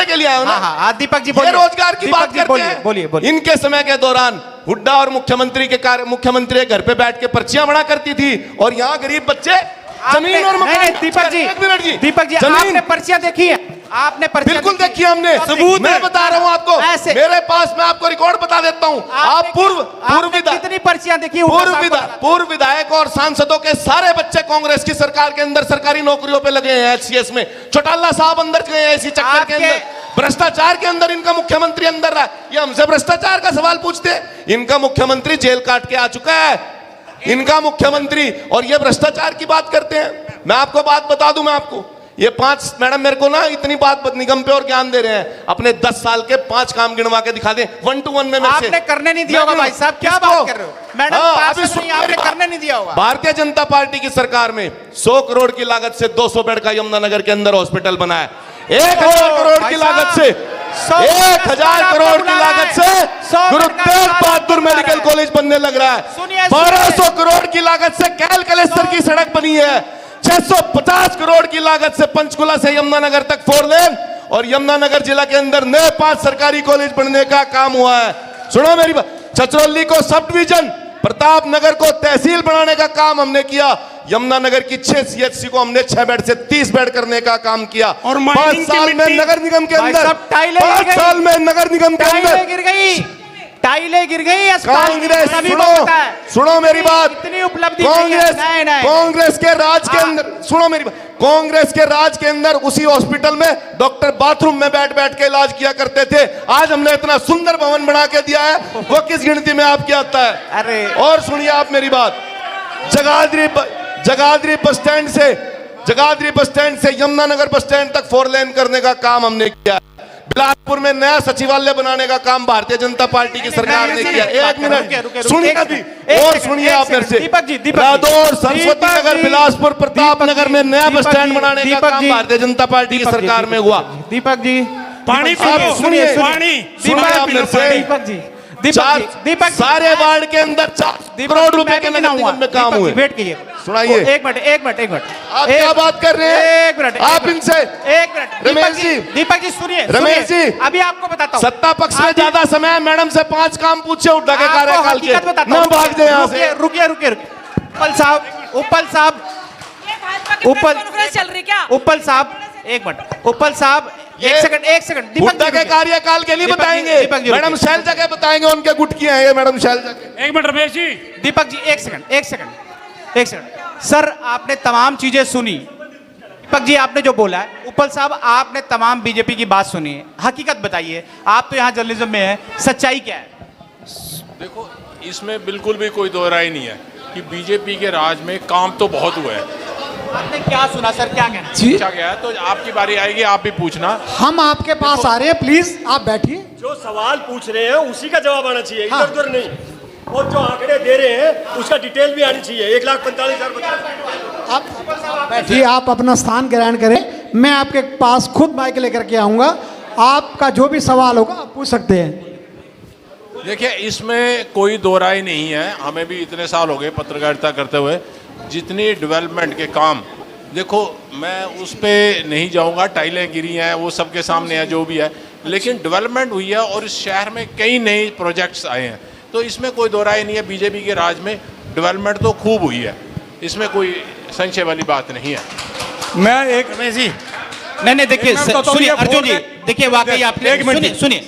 के लिए आए हो ना। हाँ, दीपक जी ये बोलिए। रोजगार की दीपक बात जी करते बोलिए, हैं। बोलिए। इनके समय के दौरान हुड्डा और मुख्यमंत्री के घर पे बैठ के पर्चियां बना करती थी, और यहाँ गरीब बच्चे जमीन और मकान। नहीं, दीपक जी, 1 मिनट जी, दीपक जी, आपने पर्चियां देखी है? आपने पर्चियां बिल्कुल देखी हमने, सबूत मैं बता रहा हूँ आपको, ऐसे मेरे पास, मैं आपको रिकॉर्ड बता देता हूँ। आप कितनी पर्चियां देखी? पूर्व विधायक और सांसदों के सारे बच्चे कांग्रेस की सरकार के अंदर सरकारी नौकरियों पे लगे हैं। HCS में चौटाला साहब अंदर गए हैं, इसी चक्कर के अंदर भ्रष्टाचार के अंदर इनका मुख्यमंत्री अंदर रहा। ये हमसे भ्रष्टाचार का सवाल पूछते हैं? इनका मुख्यमंत्री जेल काट के आ चुका है, इनका मुख्यमंत्री, और ये भ्रष्टाचार की बात करते हैं। मैं आपको बात बता दूं, मैं आपको ये 5 मैडम मेरे को ना इतनी बात निगम पे और ज्ञान दे रहे हैं, अपने 10 साल के 5 काम गिनवा के दिखा दें 1 to 1 में। आपने करने नहीं दिया होगा भाई साहब, क्या बात कर रहे हो? मैडम आपने करने नहीं दिया होगा। भारतीय जनता पार्टी की सरकार में 100 करोड़ की लागत से 200 बेड का यमुनानगर के अंदर हॉस्पिटल बना है। 1000 करोड़ की लागत से, 1000 करोड़ की लागत से गुरु तेग बहादुर मेडिकल कॉलेज बनने लग रहा है। 1200 करोड़ की लागत से कैल कलेस्तर की सड़क बनी है। 650 करोड़ की लागत से पंचकुला से यमुनानगर तक 4 लेन, और यमुनानगर जिला के अंदर नए 5 सरकारी कॉलेज बनने का काम हुआ है। सुनो मेरी बात, छछरौली को सब डिवीजन, प्रताप नगर को तहसील बनाने का काम हमने किया। यमुनानगर की 6 CHC को हमने 6 बेड से 30 बेड करने का काम किया। और 5 साल में नगर निगम के अंदर, 5 साल में नगर निगम के अंदर गिर गई, टाइलें गिर गई। कांग्रेस, सुनो मेरी बात, इतनी उपलब्धि कांग्रेस के राज के अंदर, सुनो मेरी बात, कांग्रेस के राज के अंदर उसी हॉस्पिटल में डॉक्टर बाथरूम में बैठ बैठ के इलाज किया करते थे। आज हमने इतना सुंदर भवन बना के दिया है, वो किस गिनती में आपके आता है? अरे और सुनिए आप मेरी बात, जगाधरी बस स्टैंड से यमुनानगर बस स्टैंड तक 4 लेन करने का काम हमने किया। बिलासपुर में नया सचिवालय बनाने का काम भारतीय जनता पार्टी की सरकार ने किया। 1 मिनट सुनिए अभी, और सुनिए आप मेरे से। रादौर, सरस्वती नगर, बिलासपुर, प्रताप नगर में नया बस स्टैंड बनाने का काम भारतीय जनता पार्टी की सरकार में हुआ। दीपक जी, पानी सुनिए, आप मेरे से। दीपक सारे वार्ड के अंदर 4 करोड़ रुपए के नगर निगम में काम हुए। वेट कीजिए, सुनाइए। एक मिनट। आप क्या बात कर रहे हैं? 1 मिनट आप इनसे, 1 मिनट। दीपक जी सुनिए, रमेश जी, अभी आपको बताता हूँ। सत्ता पक्ष में ज्यादा समय, मैडम से 5 काम पूछे हुड्डा के कार्यकाल के, ना भाग जाए यहाँ से। रुकिए। उपल साहब, कॉन्फ्रेंस चल रही क्या? उपल साहब, 1 मिनट। उपल साहब, एक सेकंड। हुड्डा के कार्यकाल के लिए बताएंगे, मैडम शैलजा के बताएंगे, उनके गुटकियां हैं ये मैडम शैलजा के। 1 मिनट रमेश जी। दीपक जी, एक सेकंड। सर, आपने तमाम चीजें सुनी। दीपक जी, आपने जो बोला है, उपल साहब आपने तमाम बीजेपी की बात सुनी है, हकीकत बताइए। आप तो यहाँ जर्नलिज्म में है, सच्चाई क्या है? देखो, इसमें बिल्कुल भी कोई दो राय नहीं है कि बीजेपी के राज में काम तो बहुत हुआ है, आपने क्या सुना सर, क्या कहना? जी पूछा गया है, तो आपकी बारी आएगी, आप भी पूछना। हम आपके पास आ रहे हैं, प्लीज आप बैठिए। जो सवाल पूछ रहे हैं उसी का जवाब आना चाहिए, हाँ। इधर उधर नहीं। और जो आंकड़े दे रहे हैं उसका डिटेल भी आनी चाहिए। 1,45,000 आप बैठिए, आप अपना स्थान ग्रहण करें। मैं आपके पास खुद माइक लेकर के आऊँगा, आपका जो भी सवाल होगा आप पूछ सकते हैं। देखिए, इसमें कोई दो राय नहीं है, हमें भी इतने साल हो गए पत्रकारिता करते हुए। जितनी डेवलपमेंट के काम, देखो मैं उस पर नहीं जाऊंगा, टाइलें गिरी हैं वो सबके सामने है जो भी है, लेकिन डेवलपमेंट हुई है और इस शहर में कई नए प्रोजेक्ट्स आए हैं, तो इसमें कोई दो राय नहीं है। बीजेपी के राज में डेवलपमेंट तो खूब हुई है, इसमें कोई संशय वाली बात नहीं है। मैं एक रमेश जी, नहीं देखिए मैं बताता हूँ, सुनिए ये अर्जुन फोर जी, लाइन- देखिए वाकई आपने एक मिनट। सुनिए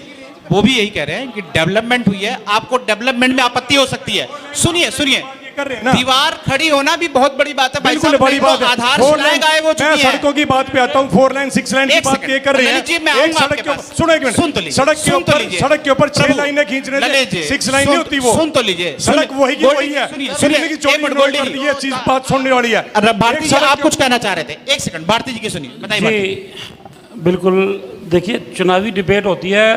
वो भी यही कह रहे हैं कि डेवलपमेंट हुई है, आपको डेवलपमेंट में आपत्ति हो सकती है। सुनिए कर रहे हैं ना। दीवार खड़ी होना भी बहुत बड़ी बात है भाई बिल्कुल साहब, बड़ी नहीं तो बात है। आधारशिलाएं गायब हो मैं चुकी हैं। सड़कों की बात पे आता हूँ, 4 लाइन 6 लाइन की एक बात सेकंड, ये कर रहे हैं। ललित जी, मैं एक आऊंगा सड़क आपके के ऊपर पास। सुनो, एक मिनट, सुन तो लीजिए, सड़क के सुन तो ऊपर लीजिए। 6 प्रभु, लाइनें खींचने ललित थे, जी, 6 लाइन नहीं होती वो। सुन तो लीजिए, सड़क वही की गोल्डी, वही है। सुनिए, सुनिए की चौड़ी एक मिनट, गोल्डी गोल्डी कर जी। दी, ये चीज बात सुनने वाली है। भारती एक जी सड़क आप के कुछ कहना चाह रहे थे, एक सेकंड भारती जी की सुनिए, बताइए भारती जी। जी बिल्कुल, देखिए चुनावी डिबेट होती है,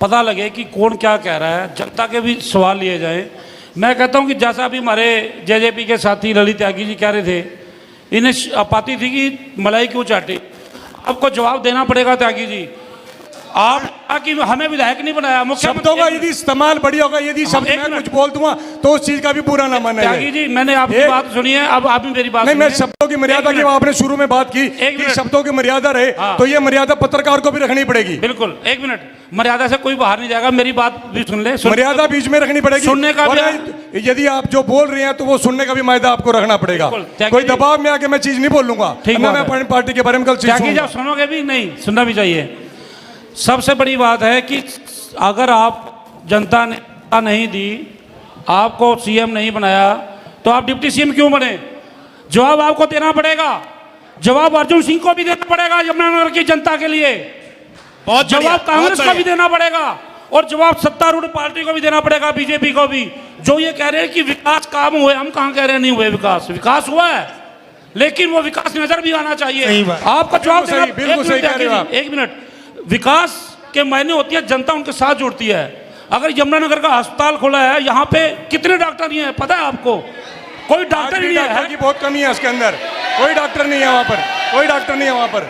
पता लगे कि कौन क्या कह रहा है, जनता के भी सवाल लिए जाएं। मैं कहता हूं कि जैसा अभी हमारे जेजेपी के साथी ललित त्यागी जी कह रहे थे, इन्हें आपत्ति थी कि मलाई क्यों चाटे। आपको जवाब देना पड़ेगा त्यागी जी, आप कि हमें विधायक नहीं बनाया, शब्दों का यदि इस्तेमाल बढ़िया होगा, यदि शब्द एक मैं मिनट। कुछ बोल दूंगा तो उस चीज का भी बुरा ना माना त्यागी जी, मैंने आपकी एक- बात सुनी है, अब आप भी मेरी बात नहीं, मैं सुनिए। शब्दों की मर्यादा की आपने शुरू में बात की एक कि मिनट। शब्दों की मर्यादा रहे, हाँ। तो ये मर्यादा पत्रकार को भी रखनी पड़ेगी। बिल्कुल, एक मिनट, मर्यादा से कोई बाहर नहीं जाएगा, मेरी बात भी सुन ले। मर्यादा बीच में रखनी पड़ेगी। सुनने का भी- वरना यदि आप जो बोल रहे हैं तो वो सुनने का भी मायदा आपको रखना पड़ेगा। बिल्कुल, त्यागी कोई जी। दबाव में आके मैं चीज नहीं बोलूंगा, ठीक ना बात मैं है। अपनी पार्टी के बारे में कल चीज त्यागी सुनूंगा। जब सुनोगे भी नहीं, सुनना भी चाहिए। सबसे बड़ी बात है कि अगर आप जनता ने नहीं दी, आपको सीएम नहीं बनाया, तो आप डिप्टी सीएम क्यों बने? जवाब आपको देना पड़ेगा, जवाब अर्जुन सिंह को भी देना पड़ेगा, यमुनानगर की जनता के लिए बहुत बढ़िया, जवाब कांग्रेस बहुत का भी बढ़िया। देना पड़ेगा, और जवाब सत्तारूढ़ पार्टी को भी देना पड़ेगा, बीजेपी को भी, जो ये कह रहे हैं कि विकास काम हुए। हम कहां कह रहे हैं नहीं हुए? विकास हुआ है, लेकिन वो विकास नजर भी आना चाहिए। सही बात। आपका जवाब बिल्कुल देना। सही, बिल्कुल एक सही मिनट कह रहे हो आप। एक मिनट, विकास के मायने होती है जनता उनके साथ जुड़ती है। अगर यमुनानगर का अस्पताल खुला है, यहाँ पे कितने डॉक्टर नहीं है पता है आपको? कोई डॉक्टर ही नहीं डॉक्टर है। की बहुत कमी है उसके अंदर, कोई डॉक्टर नहीं है वहाँ पर, कोई डॉक्टर नहीं है वहाँ पर।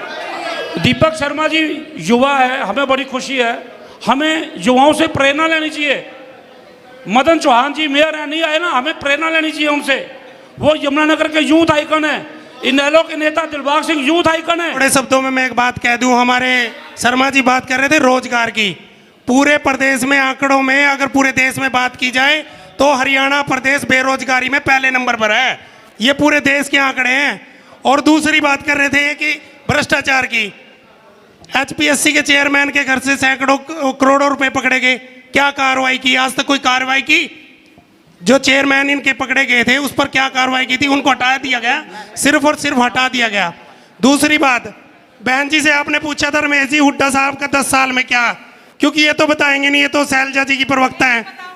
दीपक शर्मा जी युवा है, हमें बड़ी खुशी है, हमें युवाओं से प्रेरणा लेनी चाहिए। मदन चौहान जी मेयर है, नहीं आए ना, हमें प्रेरणा लेनी चाहिए उनसे। वो यमुनानगर के यूथ आइकन है, इनेलो के नेता दिलबाग सिंह यूथ आइकन है। थोड़े शब्दों में मैं एक बात कह दूं, हमारे शर्मा जी बात कर रहे थे रोजगार की। पूरे प्रदेश में आंकड़ों में अगर पूरे देश में बात की जाए तो हरियाणा प्रदेश बेरोजगारी में पहले नंबर पर है। ये पूरे देश के आंकड़े हैं। और दूसरी बात कर रहे थे कि भ्रष्टाचार की, एचपीएससी के चेयरमैन के घर से सैकड़ों करोड़ों रुपए पकड़े गए, क्या कार्रवाई की? आज तक कोई कार्रवाई की? जो चेयरमैन इनके पकड़े गए थे उस पर क्या कार्रवाई की थी? उनको हटा दिया गया, सिर्फ और सिर्फ हटा दिया गया। दूसरी बात, बहन जी से आपने पूछा था रमेश जी हुड्डा साहब का 10 साल में क्या, क्योंकि ये तो बताएंगे नहीं, ये तो शैलजा जी की प्रवक्ता है,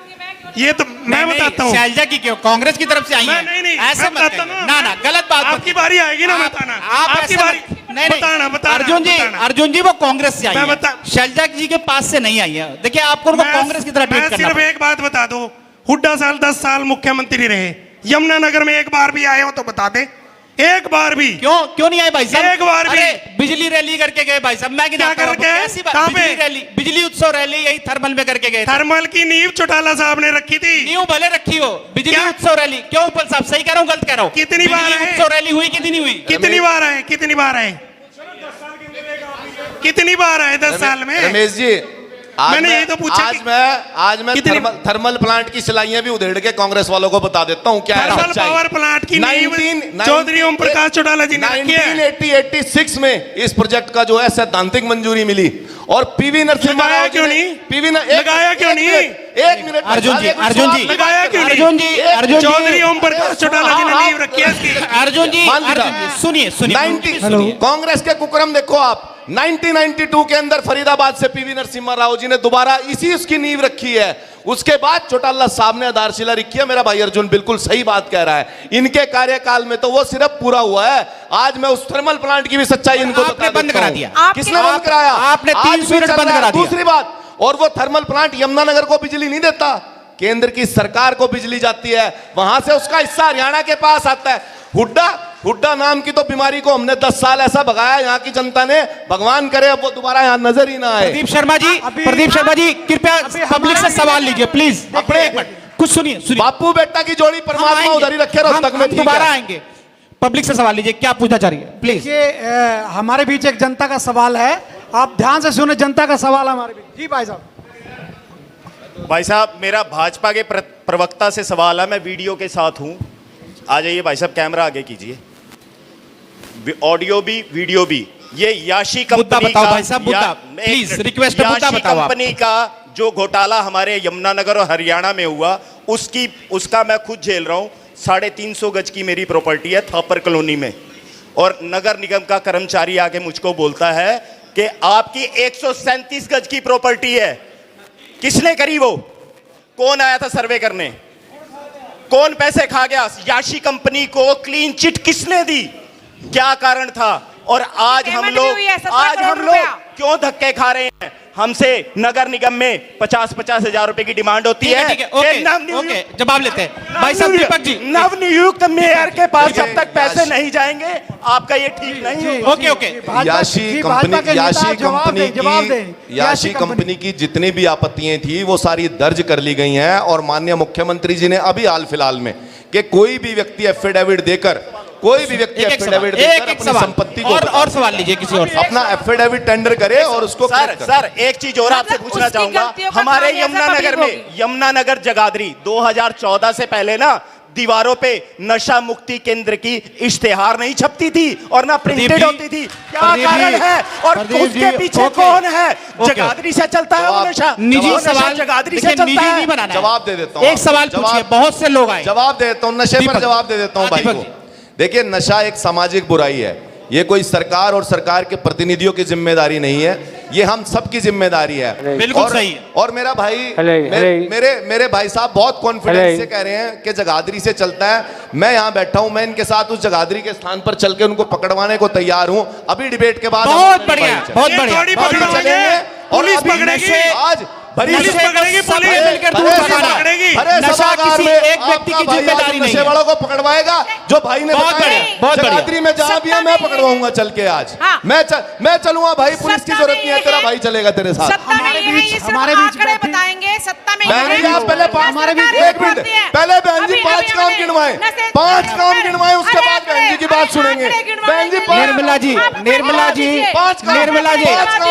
ये तो मैं बताता हूँ। शैलजा की क्यों? कांग्रेस की तरफ से आई है? नहीं ऐसे मैं मत बताता कहिए। हूँ ना गलत बात मत आपकी कहिए। बारी आएगी ना आप- बताना, आप आपकी ऐसे बारी मत- नहीं, बताना बताना अर्जुन जी वो कांग्रेस से आई मैं है, बता- शैलजा जी के पास से नहीं आई है। देखिए आपको उनको कांग्रेस की तरह मैं ट्रीट करना सिर्फ एक बात बता दो, हुड्डा साल 10 साल मुख्यमंत्री रहे, यमुनानगर में एक बार भी आए हो तो बता दे, एक बार भी। क्यों नहीं आए भाई साहब? एक बार भी। अरे बिजली रैली करके गए भाई साहब, मैं क्या गिनाता हूं, करके? कैसी बात? कहां पे? बिजली रैली, बिजली उत्सव रैली यही थर्मल में करके गए थे। थर्मल की नींव चौटाला साहब ने रखी थी। न्यू भले रखी हो, बिजली क्या? उत्सव रैली क्यों? उपल साहब सही कह रहा हूँ गलत कह रहा हूँ? कितनी बार बिजली आए? उत्सव रैली हुई कितनी हुई? कितनी बार आए? कितनी बार आए? कितनी बार आए 10 साल में? रमेश जी, आज मैंने मैं- यही तो पूछा आज कि- मैं कितनी- थर्मल प्लांट की सिलाइयां भी उधेड़ के कांग्रेस वालों को बता देता हूँ क्या है थर्मल सच्चाई। पावर प्लांट की नींव 19 चौधरी ओम प्रकाश चौटाला जी ने रखी है। 1986 में इस प्रोजेक्ट का जो है सैद्धांतिक मंजूरी मिली, और पीवी नरसिम्हा लगाया राव जी क्यों ने- नहीं? पीवी न- लगाया क्यों नहीं? एक मिनट अर्जुन जी, अर्जुन जी लगाया क्यों नहीं? अर्जुन जी, चौधरी ओम प्रकाश चौटाला जी ने नींव रखी है इसकी। अर्जुन जी, मान लीजिए। अर्जुन जी, सुनिए सुनिए 90 कांग्रेस के कुकरम देखो आप, 1992 के अंदर फरीदाबाद से पीवी नरसिम्हा राव जी ने दोबारा इसी उसकी नींव रखी है। उसके बाद चौटाला साहब ने आधारशिला रखी है। मेरा भाई अर्जुन बिल्कुल सही बात कह रहा है, इनके कार्यकाल में तो वो सिर्फ पूरा हुआ है। आज मैं उस थर्मल प्लांट की भी सच्चाई इनको आपने बता बंद देता करा हूं। दिया। किसने बंद कराया? आपने आज 3 भी यूनिट चल बंद रहा है। करा दिया। दूसरी बात, और वो थर्मल प्लांट यमुनानगर को बिजली नहीं देता, केंद्र की सरकार को बिजली जाती है, वहां से उसका हिस्सा हरियाणा के पास आता है। हुड्डा नाम की तो बीमारी को हमने 10 साल ऐसा भगाया यहाँ की जनता ने, भगवान करे अब वो दोबारा यहाँ नजर ही ना आए। प्रदीप शर्मा जी कृपया पब्लिक से सवाल लीजिए प्लीज। अपने कुछ सुनिए। बापू बेटा की जोड़ी परमात्मा उधर ही रखे रोहतक में, ठीक है? दोबारा आएंगे, पब्लिक से सवाल लीजिए, क्या पूछना चाह रही है प्लीज। देखिए हमारे बीच एक जनता का सवाल है, आप ध्यान से सुने, जनता का सवाल है हमारे बीच। जी भाई साहब। भाई साहब, मेरा भाजपा के प्रवक्ता से सवाल है, मैं वीडियो के साथ हूं। आ जाइए भाई साहब, कैमरा आगे कीजिए, ऑडियो भी वीडियो भी। ये याशी कंपनी बताओ भाई साहब, मुद्दा प्लीज, रिक्वेस्ट है, मुद्दा बताओ आप। कंपनी का जो घोटाला हमारे यमुनानगर और हरियाणा में हुआ, उसका मैं खुद झेल रहा हूं। 350 गज की मेरी प्रॉपर्टी है थापर कॉलोनी में, और नगर निगम का कर्मचारी आके मुझको बोलता है कि आपकी 137 गज की प्रॉपर्टी है। किसने करी वो? कौन आया था सर्वे करने? कौन पैसे खा गया? याशी कंपनी को क्लीन चिट किसने दी? क्या कारण था? और आज हम लोग क्यों धक्के खा रहे हैं? हमसे नगर निगम में 50-50 हजार रुपए की डिमांड होती है। ओके, जवाब लेते हैं भाई साहब। दीपक जी, नवनियुक्त मेयर के पास जब तक पैसे नहीं जाएंगे, आपका ये ठीक नहीं होगा। ओके। याशी कंपनी की जितनी भी आपत्तियां थी वो सारी दर्ज कर ली गई हैं, और माननीय मुख्यमंत्री जी ने अभी हाल फिलहाल में कि कोई भी व्यक्ति एफिडेविट देकर अपनी संपत्ति को और सवाल लीजिए किसी और से। अपना एफिडेविट टेंडर करे और उसको सर एक चीज और आपसे पूछना चाहूंगा। हमारे यमुनानगर में, यमुनानगर जगाधरी 2014 से पहले ना दीवारों पे नशा मुक्ति केंद्र की इश्तेहार नहीं छपती थी और ना प्रिंटेड होती थी। क्या कारण है और उसके पीछे कौन है? जगाधरी से चलता है वो नशा। निजी सवाल जगाधरी से चलता है। जवाब दे देता हूँ, एक सवाल पूछिए, बहुत से लोग आए। जवाब दे देता हूँ, नशे पर जवाब दे देता हूँ भाई को। देखिए, नशा एक सामाजिक बुराई है, ये कोई सरकार और सरकार के प्रतिनिधियों की जिम्मेदारी नहीं है, ये हम सबकी जिम्मेदारी है। बिल्कुल सही है। और मेरा भाई मेरे भाई साहब बहुत कॉन्फिडेंस से कह रहे हैं कि जगाधरी से चलता है। मैं यहाँ बैठा हूँ, मैं इनके साथ उस जगाधरी के स्थान पर चल के उनको पकड़वाने को तैयार हूँ। अभी डिबेट के बाद बहुत बढ़िया, बहुत बढ़िया। पुलिस पकड़ेगी आज, पुलिस पकड़ेगी, पुलिस मिलकर दूर भगाना। नशा किसी एक व्यक्ति की जिम्मेदारी नहीं है। नशे वालों को पकड़वाएगा जो भाई ने बताया। जगाधरी में जहां भी है मैं पकड़वाऊंगा चल के आज। मैं चलूंगा भाई, पुलिस की जरूरत नहीं है, तेरा भाई चलेगा तेरे साथ। हमारे बीच बताएंगे सत्ता में। आप पहले हमारे बीच एक मिनट पहले बहन जी 5 काम गिनवाए, 5 काम गिनवाए, उसके बाद बहन जी की बात सुनेंगे। बहन जी निर्मला जी 5 काम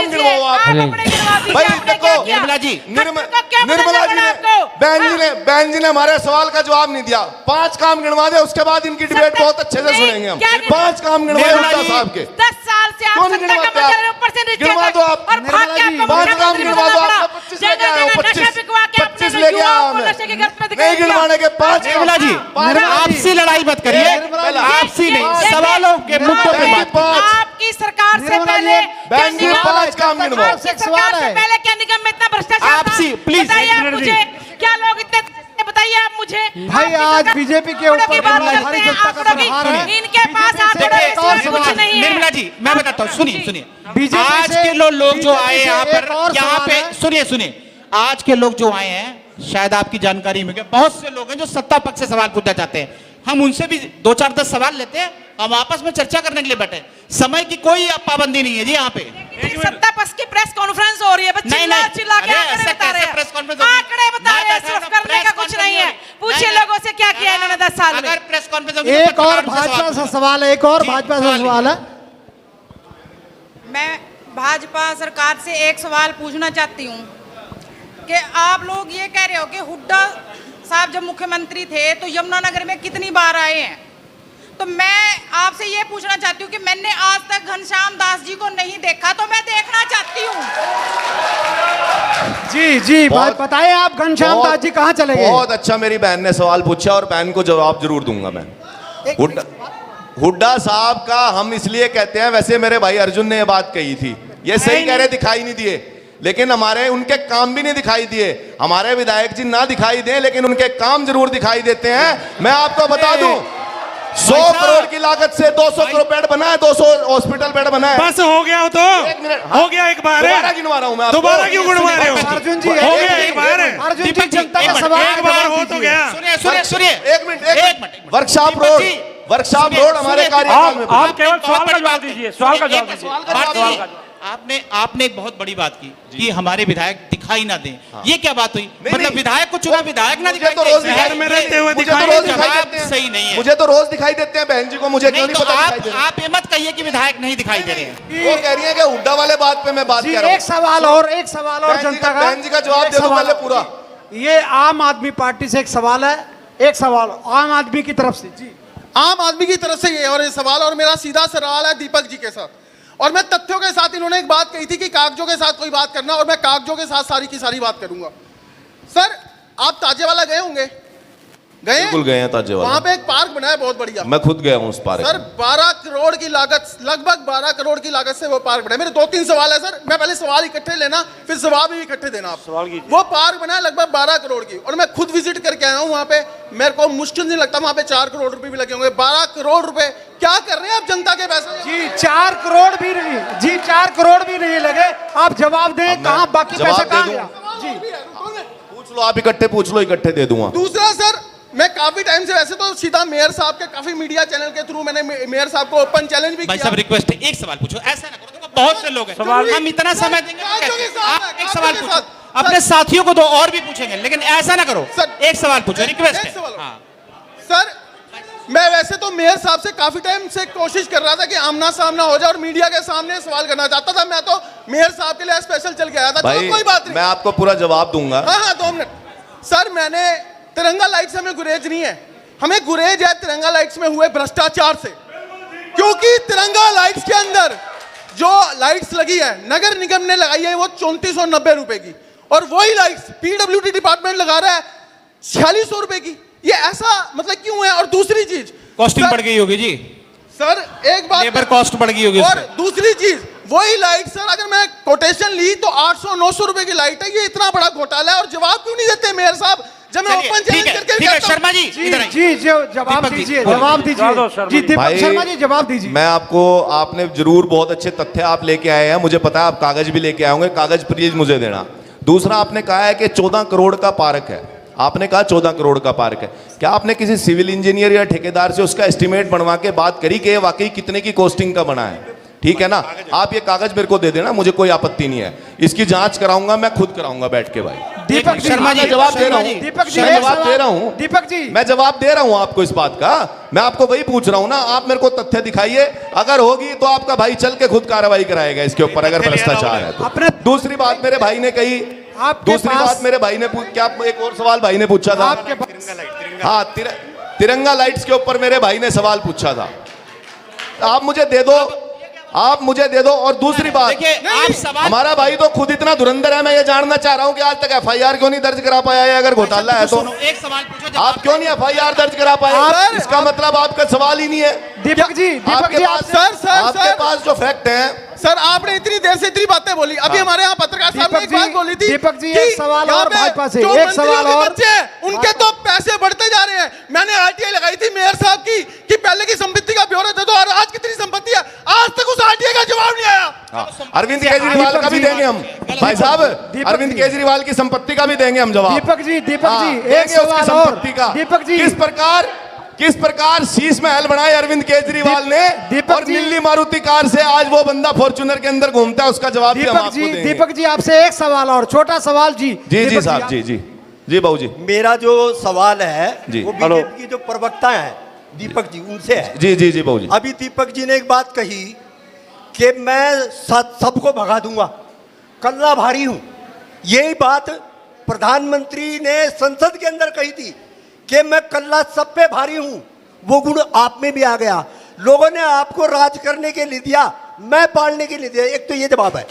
गिनवाओ आप भाई। देखो निर्मला जी बहन जी ने हमारे सवाल का जवाब नहीं दिया। 5 काम गिनवा दे, उसके बाद इनकी डिबेट बहुत अच्छे से सुनेंगे हम। 5 काम गिनवाए हुड्डा साहब के। 10 साल से आप सत्ता का मजा ऊपर से नीचे गिनवा दो आप। 5 काम गिनवा दो आप। 25 लेके आओ, 25 लेके आओ। नहीं गिनवाने के 5। निर्मला जी आपसी लड़ाई मत करिए, आपसी नहीं, सवालों के मुद्दों पे बात। आपकी सरकार से पहले बहन जी 5 काम गिनवाओ। सरकार से पहले क्या निगम में इतना भ्रष्टाचार? आपसी प्लीज मुझे क्या लोग इतने, बताइए आप मुझे। भाई आज बीजेपी के ऊपर इनके पास कुछ नहीं है। निर्मला जी मैं बताता हूँ, सुनिए। आज के लोग जो आए यहाँ पे सुनिए, आज के लोग जो आए हैं, शायद आपकी जानकारी में बहुत से लोग हैं जो सत्ता पक्ष से सवाल पूछना चाहते हैं। हम उनसे भी 2-4-10 सवाल लेते हैं, हम आपस में चर्चा करने के लिए बैठे। समय की कोई पाबंदी नहीं है जी यहाँ पे। सत्ता पक्ष की प्रेस कॉन्फ्रेंस हो रही है, चिल्ला के आंकड़े बता रहे हैं, सिर्फ करने का कुछ नहीं है। पूछिए लोगों से क्या किया इन्होंने 10 साल में। अगर प्रेस कॉन्फ्रेंस एक और भाजपा से सवाल है, एक और भाजपा से सवाल है। मैं भाजपा सरकार से एक सवाल पूछना चाहती हूँ कि आप लोग ये कह रहे हो कि हुड्डा साहब जब मुख्यमंत्री थे तो यमुनानगर में कितनी बार आए हैं? तो मैं आपसे ये पूछना चाहती हूँ कि मैंने आज तक घनश्याम दास जी को नहीं देखा, तो मैं देखना चाहती हूँ। जी बताइए आप घनश्याम दास जी कहाँ चले गए? बहुत अच्छा मेरी बहन ने सवाल पूछा और बहन को जवाब जरूर दूंगा मैं। हुड्डा साहब का हम इसलिए कहते हैं, वैसे मेरे भाई अर्जुन ने ये बात कही थी, ये सही कह रहे, दिखाई नहीं दिए, लेकिन हमारे उनके काम भी नहीं दिखाई दिए। हमारे विधायक जी ना दिखाई दें लेकिन उनके काम जरूर दिखाई देते हैं। मैं आपको बता दूं, 100 करोड़ की लागत से 200 करोड़ बेड बना है, 200 हॉस्पिटल बेड बना है। बस हो गया हो तो एक मिनट, हो गया एक बार है। दोबारा गिनवा रहा हूं मैं आपको। दोबारा क्यों गिनवा रहे हो? अर्जुन जी, हो गया एक बार है। अर्जुन जी, दीपक जी, जनता एक का मिनट, सवाल एक बार हो तो गया। सुनिए एक मिनट, वर्कशॉप रोड हमारे कार्यकाल में आप केवल सवाल का जवाब दीजिए, सवाल का जवाब दीजिए। आपने एक बहुत बड़ी बात की कि हमारे विधायक दिखाई ना दें। ये क्या बात हुई? मतलब विधायक को चुना, विधायक ना दिखाई तो रोज दे। शहर में रहते हुए मुझे दिखाई तो रोज देते दिखाई जवाब देते हैं। सही नहीं है। मुझे तो रोज दिखाई देते हैं बहन जी को, मुझे क्यों नहीं नहीं तो पता दिखाई दे रहे हैं? आप ये मत कहिए कि विधायक नहीं दिखाई दे रहे हैं। वो कह रही है कि हुड्डा वाले बात पे मैं बात जी, कर रहा हूँ। एक सवाल और जनता का। बहन जी का जवाब एक दे दो सवाल। पहले पूरा। ये आम आदमी पार्टी से एक सवाल है, एक सवाल आम आदमी की तरफ से। जी, आम आदमी की तरफ से ये और ये सवाल, और मेरा सीधा सवाल है दीपक जी के साथ, और मैं तथ्यों के साथ, इन्होंने एक बात कही थी कि कागजों के साथ कोई बात करना, और मैं कागजों के साथ सारी की सारी बात करूंगा। सर, आप ताजेवाला गए होंगे? गए? बिल्कुल गए हैं ताजेवाला। वहां पे एक पार्क बना है बहुत बढ़िया। मैं खुद गया हूँ उस पार्क सर, में। 12 करोड़ की लागत, लगभग 12 करोड़ की लागत से वो पार्क बना है। मेरे 2-3 सवाल है सर, मैं पहले सवाल इकट्ठे लेना, फिर जवाब भी इकट्ठे देना आप। वो पार्क बना है लगभग 12 करोड़ की, और मैं खुद विजिट करके आया हूँ वहां पे। मेरे को मुश्किल नहीं लगता, वहां पे 4 करोड़ रुपए भी लगे होंगे। 12 करोड़ रुपए क्या कर रहे हैं आप जनता के पैसे? जी, 4 करोड़ भी नहीं, जी 4 करोड़ भी नहीं लगे। आप जवाब दें, कहाँ बाकी जवाब पैसा दे कहाँ दूं? गया? पूछ लो, आप इकट्ठे पूछ लो, इकट्ठे दे दूंगा। दूसरा सर, मैं काफी टाइम से, वैसे तो सीधा मेयर साहब के काफी मीडिया चैनल के थ्रू मैंने मेयर साहब को ओपन चैलेंज भी भाई किया। साहब रिक्वेस्ट है, एक सवाल पूछो, ऐसा ना करो, देखो बहुत से लोग हैं, हम इतना समय देंगे तो कागजों के कैसे? साथ आप है, एक कागजों सवाल के पूछो, साथ। अपने साथियों को दो और भी पूछेंगे, लेकिन ऐसा ना करो। सर, एक सवाल पूछो, रिक्वेस्ट एक है। सवाल। हाँ। सर, मैं वैसे तो मेयर साहब से काफी टाइम से कोशिश कर रहा था कि आमना सामना हो जाए और मीडिया के सामने सवाल करना चाहता था। मैं तो मेयर साहब के लिए स्पेशल चल के आया था। भाई, चलो कोई बात नहीं, मैं आपको पूरा जवाब दूंगा। हाँ 2 मिनट। सर, मैंने तिरंगा लाइट से हमें गुरेज नहीं है, हमें गुरेज है तिरंगा लाइट्स में हुए भ्रष्टाचार से। क्योंकि तिरंगा लाइट्स के अंदर जो लाइट्स लगी है, नगर निगम ने लगाई है वो 3490 रुपए की, और वही लाइट्स पीडब्ल्यूडी डिपार्टमेंट लगा रहा है 4600 रुपए की। ये ऐसा मतलब क्यों है? और दूसरी चीज, कॉस्टिंग सर- बढ़ गई होगी जी, सर एक बात, लेबर कॉस्ट बढ़ गई होगी और उसमें। दूसरी चीज, वही लाइट सर, अगर मैं कोटेशन ली तो 800-900 रुपए की लाइट है। ये इतना बड़ा घोटाला है, और जवाब क्यों नहीं देते मेयर साहब? जब मैं चलिए, ओपन ठीक चैलेंज है, करके ठीक है, कहता हूं- शर्मा जी इधर आइए। जी, जो जवाब दीपक जी, दीजिए, बोलिए। जवाब दीजिए। जवाब दो, शर्मा जी, जी। दीपक भाई, शर्मा जी जवाब दीजिए। मैं आपको, आपने जरूर बहुत अच्छे तथ्य आप लेके आए हैं, मुझे पता है आप कागज भी लेके आए होंगे, कागज प्लीज मुझे देना। दूसरा, आपने कहा है कि 14 करोड़ का पार्क है, आपने कहा 14 करोड़ का पार्क है। क्या आपने किसी सिविल इंजीनियर या ठेकेदार से उसका एस्टिमेट बनवा के बात करी कि ये वाकई कितने की कॉस्टिंग का बना है? ठीक है ना, आप ये कागज मेरे को दे देना, मुझे कोई आपत्ति नहीं है। इसकी जांच कराऊंगा, मैं खुद कराऊंगा बैठ के। भाई दीपक जी, शर्मा जी, मैं जवाब दे रहा शर्मा जी, हूँ, दीपक जी, मैं एक जवाब सवाल- दे रहा हूँ, दीपक जी, मैं जवाब दे रहा हूँ आपको इस बात का। मैं आपको वही पूछ रहा हूँ ना, आप मेरे को तथ्य दिखाइए, अगर होगी तो आपका भाई चल के खुद कार्रवाई कराएगा इसके ऊपर, अगर भ्रष्टाचार है तो। अपने- दूसरी बात मेरे भाई ने कही, आपके दूसरी पास- बात मेरे भाई ने क्या एक और सवाल भाई ने पूछा था? आपके पास हाँ, तिरंगा लाइट्स के ऊपर मेरे भाई ने सवाल पूछा था। आप मुझे दे दो, आप मुझे दे दो। और दूसरी बात, देखिए, आप सवाल, हमारा भाई तो खुद इतना धुरंधर है, मैं ये जानना चाह रहा हूं कि आज तक एफआईआर क्यों नहीं दर्ज करा पाया है? अगर घोटाला है तो सुनो, एक सवाल पूछो, जवाब आप क्यों नहीं एफआईआर दर्ज करा पाए? सर, इसका मतलब आपका सवाल ही नहीं है। दीपक जी, दीपक आपके जी, पास, आप आपके पास जो फैक्ट है, सर, आपने इतनी देर से इतनी बातें बोली। अभी हमारे यहाँ पत्रकार साहब ने दीपक एक बात जी, बोली थी। दीपक जी, कि एक सवाल यहाँ और पे भाजपा से, जो एक मंत्रियों सवाल के और। बच्चे हैं, उनके तो पैसे बढ़ते जा रहे हैं। मैंने आरटीआई लगाई थी मेयर साहब की कि पहले की संपत्ति का ब्यौरा दे दो, और आज कितनी संपत्ति है, आज तक उस आरटीआई का जवाब नहीं आया। अरविंद केजरीवाल का भी देंगे हम भाई साहब, अरविंद केजरीवाल की संपत्ति का भी देंगे हम जवाब। दीपक जी, दीपक हाँ, जी, एक देंगे उसकी सवाल और। संपत्ति का। दीपक जी, किस प्रकार शीश महल बनाए अरविंद केजरीवाल ने, दीपक और जी- नीली मारुति कार से आज वो बंदा फॉर्च्यूनर के अंदर घूमता है, उसका जवाब भी हम दीपक आपको जी, देंगे। दीपक जी, आपसे एक सवाल और, छोटा सवाल जी। जी दीपक साहब, आप- जी बाबू जी, मेरा जो सवाल है जी। वो बीजेपी की जो प्रवक्ता है दीपक जी, उनसे है। जी बाबू जी। अभी दीपक जी ने एक बात कही कि मैं सबको भगा दूंगा, कल्ला भारी हूं। यही बात प्रधानमंत्री ने संसद के अंदर कही थी कि मैं कल्ला सब पे भारी हूं। वो गुण आप में भी आ गया। लोगों ने आपको राज करने के लिए दिया, मैं पालने के लिए दिया। एक तो ये जवाब है।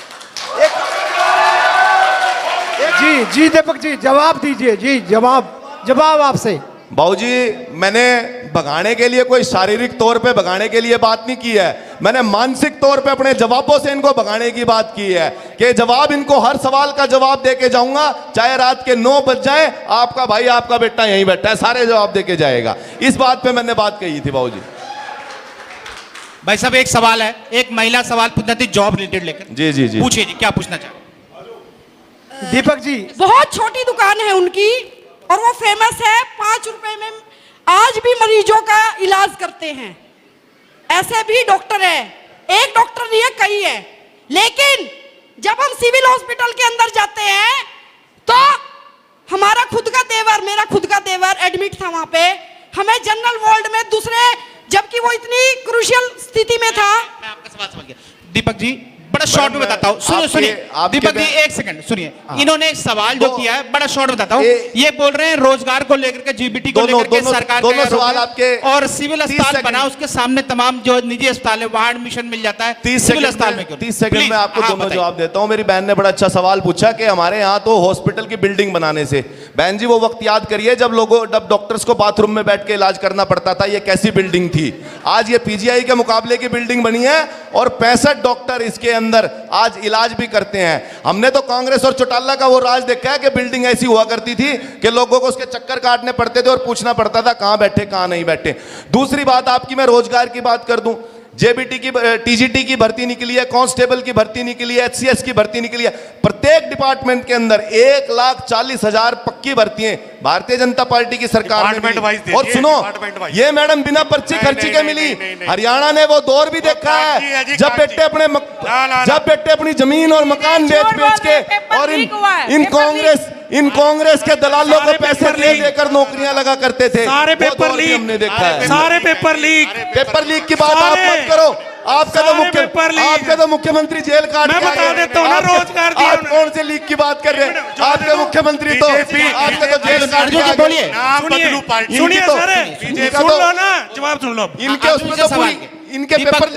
जी, जी दीपक जी, जवाब दीजिए जी, जवाब आपसे। बाबूजी, मैंने भगाने के लिए, कोई शारीरिक तौर पे भगाने के लिए बात नहीं की है, मैंने मानसिक तौर पे अपने जवाबों से इनको भगाने की बात की है कि जवाब, इनको हर सवाल का जवाब दे के जाऊंगा, चाहे रात के 9 बज जाए। आपका भाई, आपका बेटा यहीं बैठा है, सारे जवाब दे के जाएगा। इस बात पे मैंने बात कही थी बाबूजी। भाई साहब एक सवाल है, एक महिला सवाल पूछना थी जॉब रिलेटेड लेकर। जी जी जी पूछिए जी, क्या पूछना चाहते? दीपक जी, बहुत छोटी दुकान है उनकी और वो फेमस है, 5 रुपए में आज भी मरीजों का इलाज करते हैं। ऐसे भी डॉक्टर है, एक डॉक्टर नहीं है, कई है। लेकिन जब हम सिविल हॉस्पिटल के अंदर जाते हैं तो हमारा खुद का देवर, मेरा खुद का देवर एडमिट था वहां पे, हमें जनरल वार्ड में दूसरे, जबकि वो इतनी क्रूशियल स्थिति में था। मैं आपका सवाल समझ गया। दीपक जी बड़ा शॉर्ट में बताता हूँ, सुनिए सुनिए दीपक जी एक सेकंड सुनिए। इन्होंने एक सवाल जो किया है बड़ा शॉर्ट बताता हूँ। ये बोल रहे हैं रोजगार को लेकर के, जीबीटी को लेकर के सरकार दोनों सवाल आपके, और सिविल अस्पताल बना उसके सामने तमाम जो निजी अस्पताल है वहां एडमिशन मिल जाता है, 30 सिविल अस्पताल में क्यों? 30 सेकंड में आपको दोनों बताइए। जवाब देता हूं। मेरी बहन ने बड़ा अच्छा सवाल पूछा कि हमारे यहाँ तो हॉस्पिटल की बिल्डिंग बनाने से, बहन जी वो वक्त याद करिए जब डॉक्टर्स को बाथरूम में बैठ के इलाज करना पड़ता था, ये कैसी बिल्डिंग थी। आज ये पीजीआई के मुकाबले की बिल्डिंग बनी है और 65 डॉक्टर इसके अंदर आज इलाज भी करते हैं। हमने तो कांग्रेस और चौटाला का वो राज देखा है कि बिल्डिंग ऐसी हुआ करती थी कि लोगों को उसके चक्कर काटने पड़ते थे और पूछना पड़ता था कहां बैठे कहां नहीं बैठे। दूसरी बात आपकी, मैं रोजगार की बात कर दूं, जेबीटी की, टीजीटी की भर्ती निकली है, कांस्टेबल की भर्ती निकली है, एचसीएस की भर्ती निकली है। प्रत्येक डिपार्टमेंट के अंदर 1,40,000 पक्की भर्तियां भारतीय जनता पार्टी की सरकार ने मिली। और सुनो, ये मैडम बिना पर्ची खर्ची के मिली। हरियाणा ने वो दौर भी देखा है जब बेटे अपनी जमीन और मकान बेच के और इन कांग्रेस के दलालों को पैसे दे देकर नौकरियां लगा करते थे। सारे पेपर लीक हमने देखा है, सारे पेपर लीक की बात आप मत करो। आपका तो मुख्यमंत्री जेल काट मैं बता देता हूं ना, रोजगार दिया आप कौन से लीक की बात कर रहे हैं? आपके मुख्यमंत्री तो आपके तो जेल काट के बोलिए सुनिए सर, सुन लो ना, जवाब सुन लो। इनके उसमें तो पूरी इनके पेपर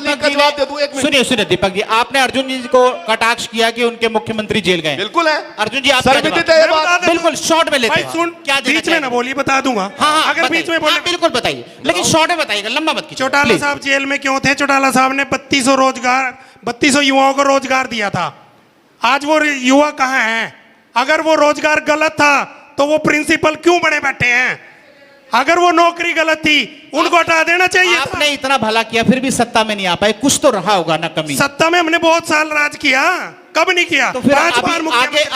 लीक का जवाब दे दूं। एक मिनट सुनिए दीपक जी, आपने अर्जुन जी को कटाक्ष किया कि उनके मुख्यमंत्री जेल गए। बिल्कुल है अर्जुन जी, आप बिल्कुल शॉर्ट में लेते हैं। सुन, बीच में ना बोलिए, बता दूंगा। हाँ, अगर बीच में बोले बिल्कुल बताइए, लेकिन शॉर्ट में बताइएगा, लंबा मत कीजिए। चौटाला साहब जेल में क्यों थे? चौटाला साहब ने 3200 युवाओं को रोजगार दिया था। आज वो युवा कहाँ हैं? अगर वो रोजगार गलत था तो वो प्रिंसिपल क्यों बने बैठे हैं? अगर वो नौकरी गलत थी उनको हटा देना चाहिए। आपने इतना भला किया फिर भी सत्ता में नहीं आ पाए, कुछ तो रहा होगा ना कमी। सत्ता में हमने बहुत साल राज किया, कब नहीं किया? तो फिर 5 बार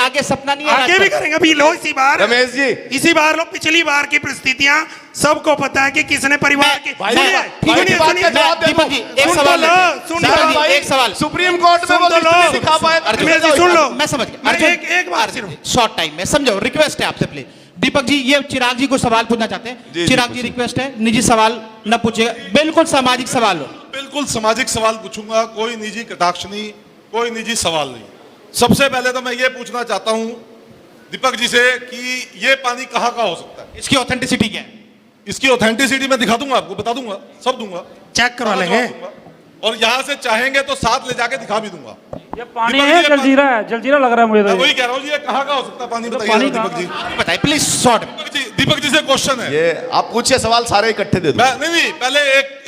आगे सपना नहीं है, आगे भी करेंगे। अभी लो इसी बार, रमेश जी इसी बार लो। पिछली बार की परिस्थितियां सबको पता है कि किसने परिवार की। एक सवाल सुप्रीम कोर्ट में वो दिखा पाए। सुन लो, मैं समझ गया। एक बार सिर्फ शॉर्ट टाइम में समझो, रिक्वेस्ट है आपसे प्लीज। दीपक जी, ये चिराग जी को सवाल पूछना चाहते हैं। चिराग जी, रिक्वेस्ट है, निजी सवाल न पूछिएगा, बिल्कुल सामाजिक सवाल हो। बिल्कुल सामाजिक सवाल पूछूंगा, कोई निजी कटाक्ष नहीं, कोई निजी सवाल नहीं। सबसे पहले तो मैं ये पूछना चाहता हूं दीपक जी से कि ये पानी कहाँ का हो सकता है? इसकी ऑथेंटिसिटी क्या है? इसकी ऑथेंटिसिटी मैं दिखा दूंगा आपको, बता दूंगा, सब दूंगा, चेक करवा लेंगे। और यहाँ से चाहेंगे तो साथ ले जाके दिखा भी दूंगा। ये पानी है, जलजीरा लग रहा है मुझे तो। वही कह रहा हूँ जी, ये कहाँ का हो सकता है पानी? बताइए दीपक जी, बताइए प्लीज शॉर्ट। दीपक जी से क्वेश्चन है। ये आप पूछिए सवाल, सारे इकट्ठे दे दो। नहीं, पहले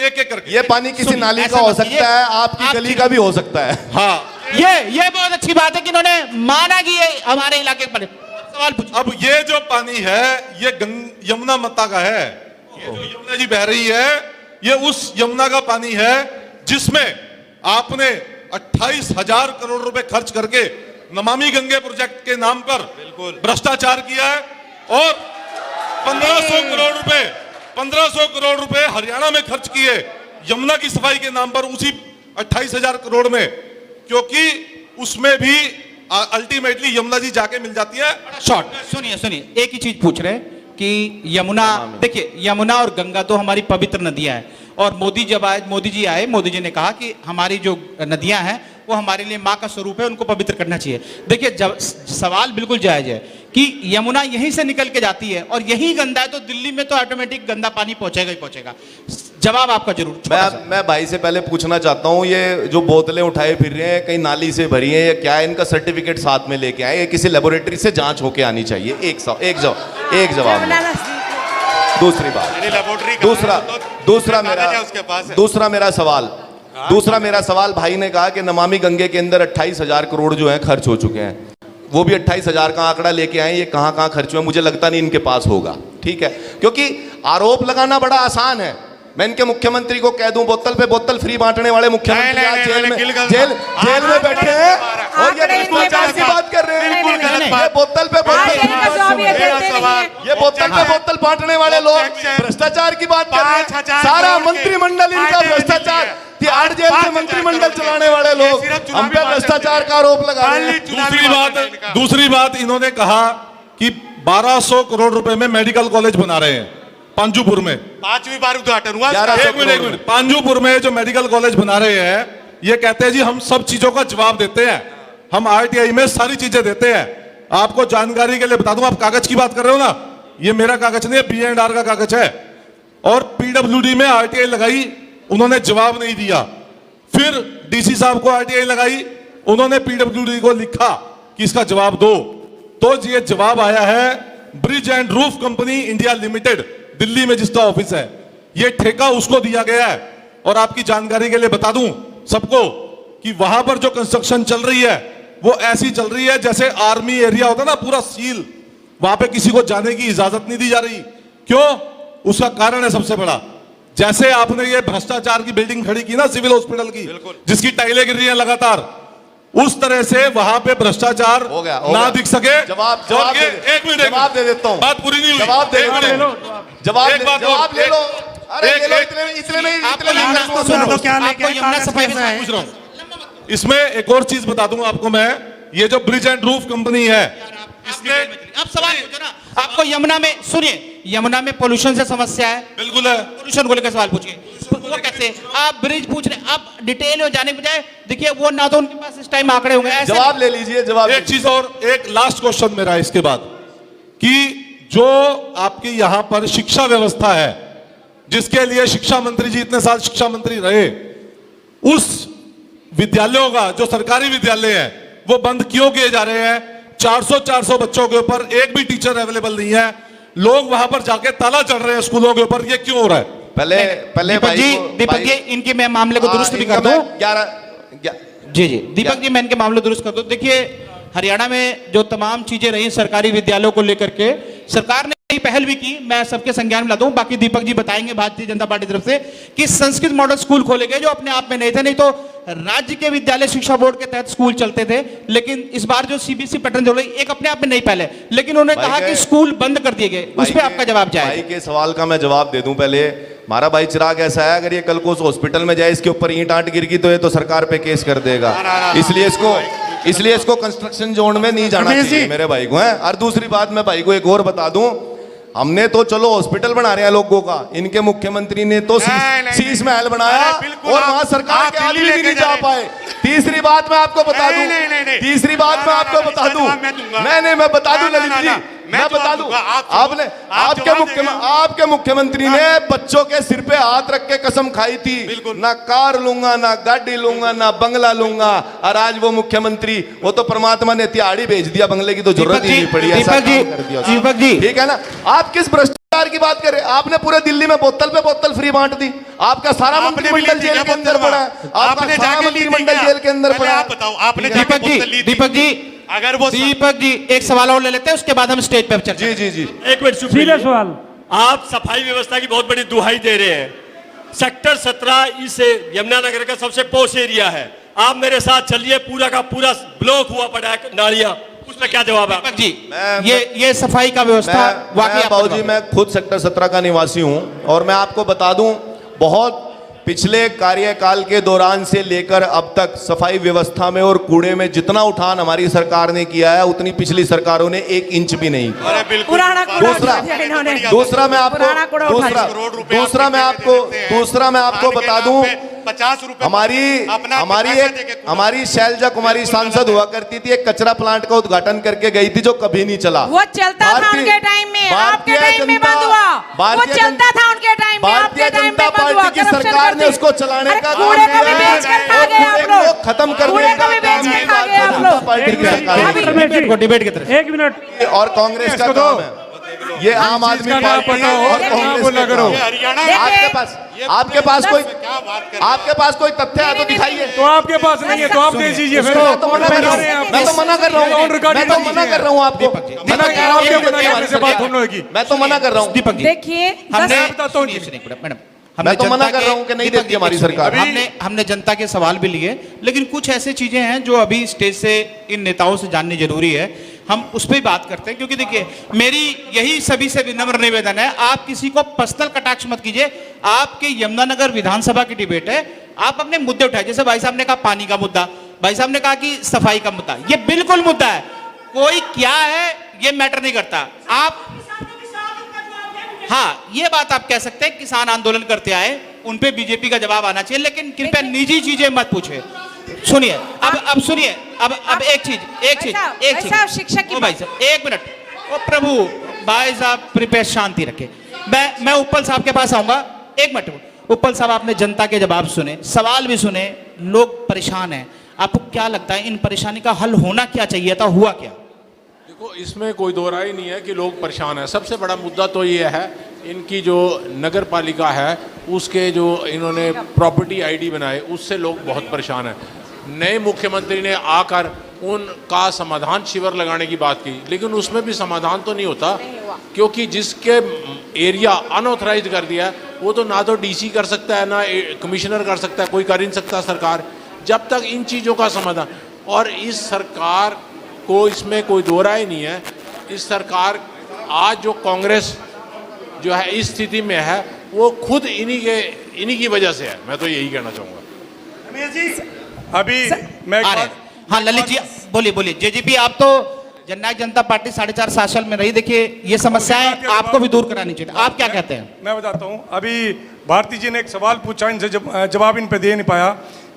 एक करके। ये पानी किसी नाली का हो सकता है, आपकी गली का भी हो सकता है। हाँ, ये बहुत अच्छी बात है कि इन्होंने माना कि ये हमारे इलाके पर। सवाल पूछो। अब ये जो पानी है ये यमुना माता का है। ये जो यमुना जी बह रही है ये उस यमुना का पानी है जिसमें आपने 28,000 करोड़ रुपए खर्च करके नमामि गंगे प्रोजेक्ट के नाम पर भ्रष्टाचार किया है और 1500 करोड़ रुपए हरियाणा में खर्च किए यमुना की सफाई के नाम पर, उसी 28,000 करोड़ में, क्योंकि उसमें भी अल्टीमेटली यमुना जी जाके मिल जाती है। शॉर्ट सुनिए, एक ही चीज पूछ रहे हैं कि यमुना, देखिए यमुना और गंगा तो हमारी पवित्र नदियां हैं, और मोदी जी आए, मोदी जी ने कहा कि हमारी जो नदियां हैं वो हमारे लिए माँ का स्वरूप है, उनको पवित्र करना चाहिए। देखिए जब सवाल बिल्कुल जायज है कि यमुना यहीं से निकल के जाती है और यही गंदा है, तो दिल्ली में तो ऑटोमेटिक गंदा पानी पहुंचेगा ही पहुंचेगा। जवाब आपका जरूर। मैं भाई से पहले पूछना चाहता हूँ, ये जो बोतलें उठाए फिर रहे हैं, कहीं नाली से भरी हैं या क्या है? इनका सर्टिफिकेट साथ में लेके आए, किसी लेबोरेटरी से जांच होके आनी चाहिए। एक जवाब। दूसरी बात, दूसरा मेरा सवाल भाई ने कहा कि नमामि गंगे के अंदर 28,000 करोड़ जो है खर्च हो चुके हैं। वो भी 28,000 का आंकड़ा लेके आए, ये कहां कहां खर्च हुए? मुझे लगता नहीं इनके पास होगा, ठीक है? क्योंकि आरोप लगाना बड़ा आसान है, मैं इनके मुख्यमंत्री को कह दूं बोतल पे बोतल फ्री बांटने वाले मुख्यमंत्री आज जेल में बैठे हैं और ये भ्रष्टाचार की बात कर रहे हैं। ये बोतल पे बोतल बांटने वाले लोग भ्रष्टाचार की बात कर रहे हैं। सारा मंत्रिमंडल इनका भ्रष्टाचार, तिहाड़ जेल में मंत्रिमंडल चलाने वाले लोग हम पे भ्रष्टाचार का आरोप लगा रहे हैं। दूसरी बात इन्होंने कहा कि 1200 करोड़ रुपए में मेडिकल कॉलेज बना रहे हैं पांजूपुर में। 5वीं बार उद्घाटन हुआ। एक मिनट, पांजूपुर में जो मेडिकल कॉलेज बना रहे हैं, ये कहते हैं जी हम सब चीजों का जवाब देते हैं, हम आरटीआई में सारी चीजें देते हैं। आपको जानकारी के लिए बता दूं, आप कागज की बात कर रहे हो ना, ये मेरा कागज नहीं है, B&R का कागज है। और पीडब्ल्यूडी में आरटीआई लगाई, उन्होंने जवाब नहीं दिया। फिर डीसी साहब को आरटीआई लगाई, उन्होंने पीडब्ल्यूडी को लिखा कि इसका जवाब दो, तो ये जवाब आया है bridge and roof company India limited, Delhi में जिसका ऑफिस है, ये ठेका उसको दिया गया है। और आपकी जानकारी के लिए बता दूं सबको कि वहां पर जो कंस्ट्रक्शन चल रही है वो ऐसी चल रही है जैसे आर्मी एरिया होता ना, पूरा सील, वहां पे किसी को जाने की इजाजत नहीं दी जा रही। क्यों? उसका कारण है सबसे बड़ा, जैसे आपने ये भ्रष्टाचार की बिल्डिंग खड़ी की ना सिविल हॉस्पिटल की, जिसकी टाइलें गिर रही हैं लगातार, उस तरह से वहां पे भ्रष्टाचार हो गया। ना दिख सके। जवाब एक मिनट, जवाब दे देता हूं, बात पूरी नहीं हुई। जवाब दे जवाब ले लो। अरे इतने में पूछ रहा हूं। इसमें एक और चीज बता दूंगा आपको मैं, ये जो ब्रिज एंड रूफ कंपनी है, आप सवाल पूछो ना। आपको यमुना में, सुनिए, यमुना में पोल्यूशन से समस्या है। बिल्कुल है। पोल्यूशन को लेकर सवाल पूछिए, वो कैसे? आप ब्रिज पूछ रहे, आप डिटेल में जाने के बजाय देखिए, वो ना तो उनके पास इस टाइम आंकड़े होंगे। जवाब ले लीजिए। जवाब एक चीज और, एक लास्ट क्वेश्चन मेरा इसके बाद, कि जो आपकी यहां पर शिक्षा व्यवस्था है, जिसके लिए शिक्षा मंत्री जी इतने साल शिक्षा मंत्री रहे, उस विद्यालयों का, जो सरकारी विद्यालय है, वो बंद क्यों किए जा रहे हैं? 400 बच्चों के ऊपर एक भी टीचर अवेलेबल नहीं है, लोग वहां पर जाके ताला चढ़ रहे हैं स्कूलों के ऊपर, ये क्यों हो रहा है? पहले दीपक जी इनके मैं मामले को दुरुस्त भी कर दूं। जी दीपक जी, मैं इनके मामले दुरुस्त कर दूं। देखिए, हरियाणा में जो तमाम चीजें रही सरकारी विद्यालयों को लेकर के, सरकार ने कई पहल भी की, मैं सबके संज्ञान में ला दूं। बाकी दीपक जी बताएंगे भारतीय जनता पार्टी की तरफ से कि संस्कृत मॉडल स्कूल खोले गए, जो अपने आप में नहीं थे, नहीं तो राज्य के विद्यालय शिक्षा बोर्ड के तहत स्कूल चलते थे। लेकिन इस बार जो सीबीएसई पैटर्न जो एक अपने आप में नहीं पहले, लेकिन उन्होंने कहा कि स्कूल बंद कर दिए गए। उस पर आपका जवाब क्या है? भाई के सवाल का मैं जवाब दे दूं। पहले हमारा भाई चिराग ऐसा है, अगर ये कल को उस हॉस्पिटल में जाए, इसके ऊपर ईंट आंट गिर गई तो ये तो सरकार पे केस कर देगा। इसलिए इसको कंस्ट्रक्शन जोन में नहीं जाना चाहिए मेरे भाई को है। और दूसरी बात मैं भाई को एक और बता दूं, हमने तो चलो हॉस्पिटल बना रहे हैं लोगों का, इनके मुख्यमंत्री ने तो शीश महल बनाया और वहां सरकार के आदमी भी नहीं जा पाए। तीसरी बात मैं आपको बता दूं, मैं बता दूं ललित जी, मैं बता दूं, आपके मुख्यमंत्री ने बच्चों के सिर पे हाथ रख के कसम खाई थी, ना कार लूंगा, ना गाड़ी लूंगा, ना बंगला लूंगा। और आज वो मुख्यमंत्री, वो तो परमात्मा ने तिहाड़ी भेज दिया, बंगले की तो जरूरत ही नहीं पड़ी। दीपक जी, ठीक है ना? आप किस भ्रष्टाचार की बात कर रहे हैं? आपने पूरे दिल्ली में बोतल पे बोतल फ्री बांट दी। आपका सारा मंत्रिमंडल जेल के अंदर पड़ा है, आपका सारा मंत्रिमंडल जेल के अंदर पड़ा है। आप बताओ, आपने दीपक जी, अगर वो दीपक जी एक सवाल और ले लेते हैं, उसके बाद हम स्टेज पे चर्चा। जी एक मिनट, सीधा सवाल। आप सफाई व्यवस्था की बहुत बड़ी दुहाई दे रहे हैं। सेक्टर 17 इस यमुनानगर का सबसे पॉश एरिया है। आप मेरे साथ चलिए, पूरा का पूरा ब्लॉक हुआ पड़ा है नालियां, उसमें क्या जवाब है? जी, ये सफाई का व्यवस्था वाकई बाबूजी, मैं खुद सेक्टर 17 का निवासी हूं और मैं आपको बता दूं, बहुत पिछले कार्यकाल के दौरान से लेकर अब तक सफाई व्यवस्था में और कूड़े में जितना उठान हमारी सरकार ने किया है, उतनी पिछली सरकारों ने 1 इंच भी नहीं। दूसरा मैं आपको बता दूं, 50 रुपए हमारी शैलजा कुमारी सांसद हुआ करती थी, एक कचरा प्लांट का उद्घाटन करके गई थी, जो कभी नहीं चला। वो चलता था उनके टाइम में, आपके टाइम में बंद हुआ। वो चलता था उनके टाइम में, आपके टाइम में बंद हुआ। की सरकार ने उसको चलाने का कूड़े को भी बेच कर खा गए आप लोग, खत्म कर कूड़े को भी बेच कर खा गए आप लोग। डिबेट की तरफ 1 मिनट। और कांग्रेस का काम है, ये आम आदमी पार्टी और कांग्रेस का। आपके पास कोई तथ्य है तो दिखाइए। तो आपके पास नहीं है तो आप दे दीजिए फिर। मैं तो मना कर रहा हूँ, मैं तो मना कर रहा हूँ आपको, मैं तो मना कर रहा हूँ। देखिए, मैडम, मैं तो मना कर रहा हूं कि नहीं देती हमारी सरकार। हमने जनता के सवाल भी लिए, लेकिन कुछ ऐसी चीजें हैं जो अभी स्टेज से इन नेताओं से जाननी जरूरी है, हम उस पर बात करते हैं। क्योंकि देखिए, मेरी यही सभी से विनम्र निवेदन है, आप किसी को पर्सनल कटाक्ष मत कीजिए। आपके यमुनानगर विधानसभा की डिबेट है, आप अपने मुद्दे उठाए। जैसे भाई साहब ने कहा पानी का मुद्दा, भाई साहब ने कहा कि सफाई का मुद्दा, ये बिल्कुल मुद्दा है। कोई क्या है ये मैटर नहीं करता। आप हाँ, ये बात आप कह सकते हैं, किसान आंदोलन करते आए, उन पे बीजेपी का जवाब आना चाहिए, लेकिन कृपया निजी चीजें मत पूछे। सुनिए, अब सुनिए, अब एक चीज शिक्षक भाई साहब 1 मिनट, ओ प्रभु, भाई साहब प्रिपेयर, शांति रखे। मैं उप्पल साहब के पास आऊंगा। 1 मिनट उप्पल साहब, आपने जनता के जवाब सुने, सवाल भी सुने, लोग परेशान हैं। आपको क्या लगता है इन परेशानी का हल होना क्या चाहिए था, हुआ क्या? देखो, इसमें कोई दो राय नहीं है कि लोग परेशान हैं। सबसे बड़ा मुद्दा तो ये है, इनकी जो नगर पालिका है उसके जो इन्होंने प्रॉपर्टी आईडी बनाए, उससे लोग बहुत परेशान हैं। नए मुख्यमंत्री ने आकर उनका समाधान शिविर लगाने की बात की, लेकिन उसमें भी समाधान तो नहीं होता, क्योंकि जिसके एरिया अनऑथराइज कर दिया वो तो ना तो डीसी कर सकता है, ना कमिश्नर कर सकता है, कोई कर ही नहीं सकता सरकार, जब तक इन चीज़ों का समाधान। और इस सरकार को इसमें कोई दो राय नहीं है, इस सरकार आज जो कांग्रेस जो है इस स्थिति में है वो खुद इन्हीं की वजह से है। मैं तो यही कहना चाहूँगा। अभी मैं हाँ ललित जी बोलिए। जेजेपी, आप तो जननायक जनता पार्टी 4.5 साल में रही, देखिए ये समस्याएं आपको भी दूर करानी चाहिए, आप क्या कहते हैं? मैं बताता हूँ। अभी भारती जी ने एक सवाल पूछा, इनसे जवाब इन पे दे नहीं पाया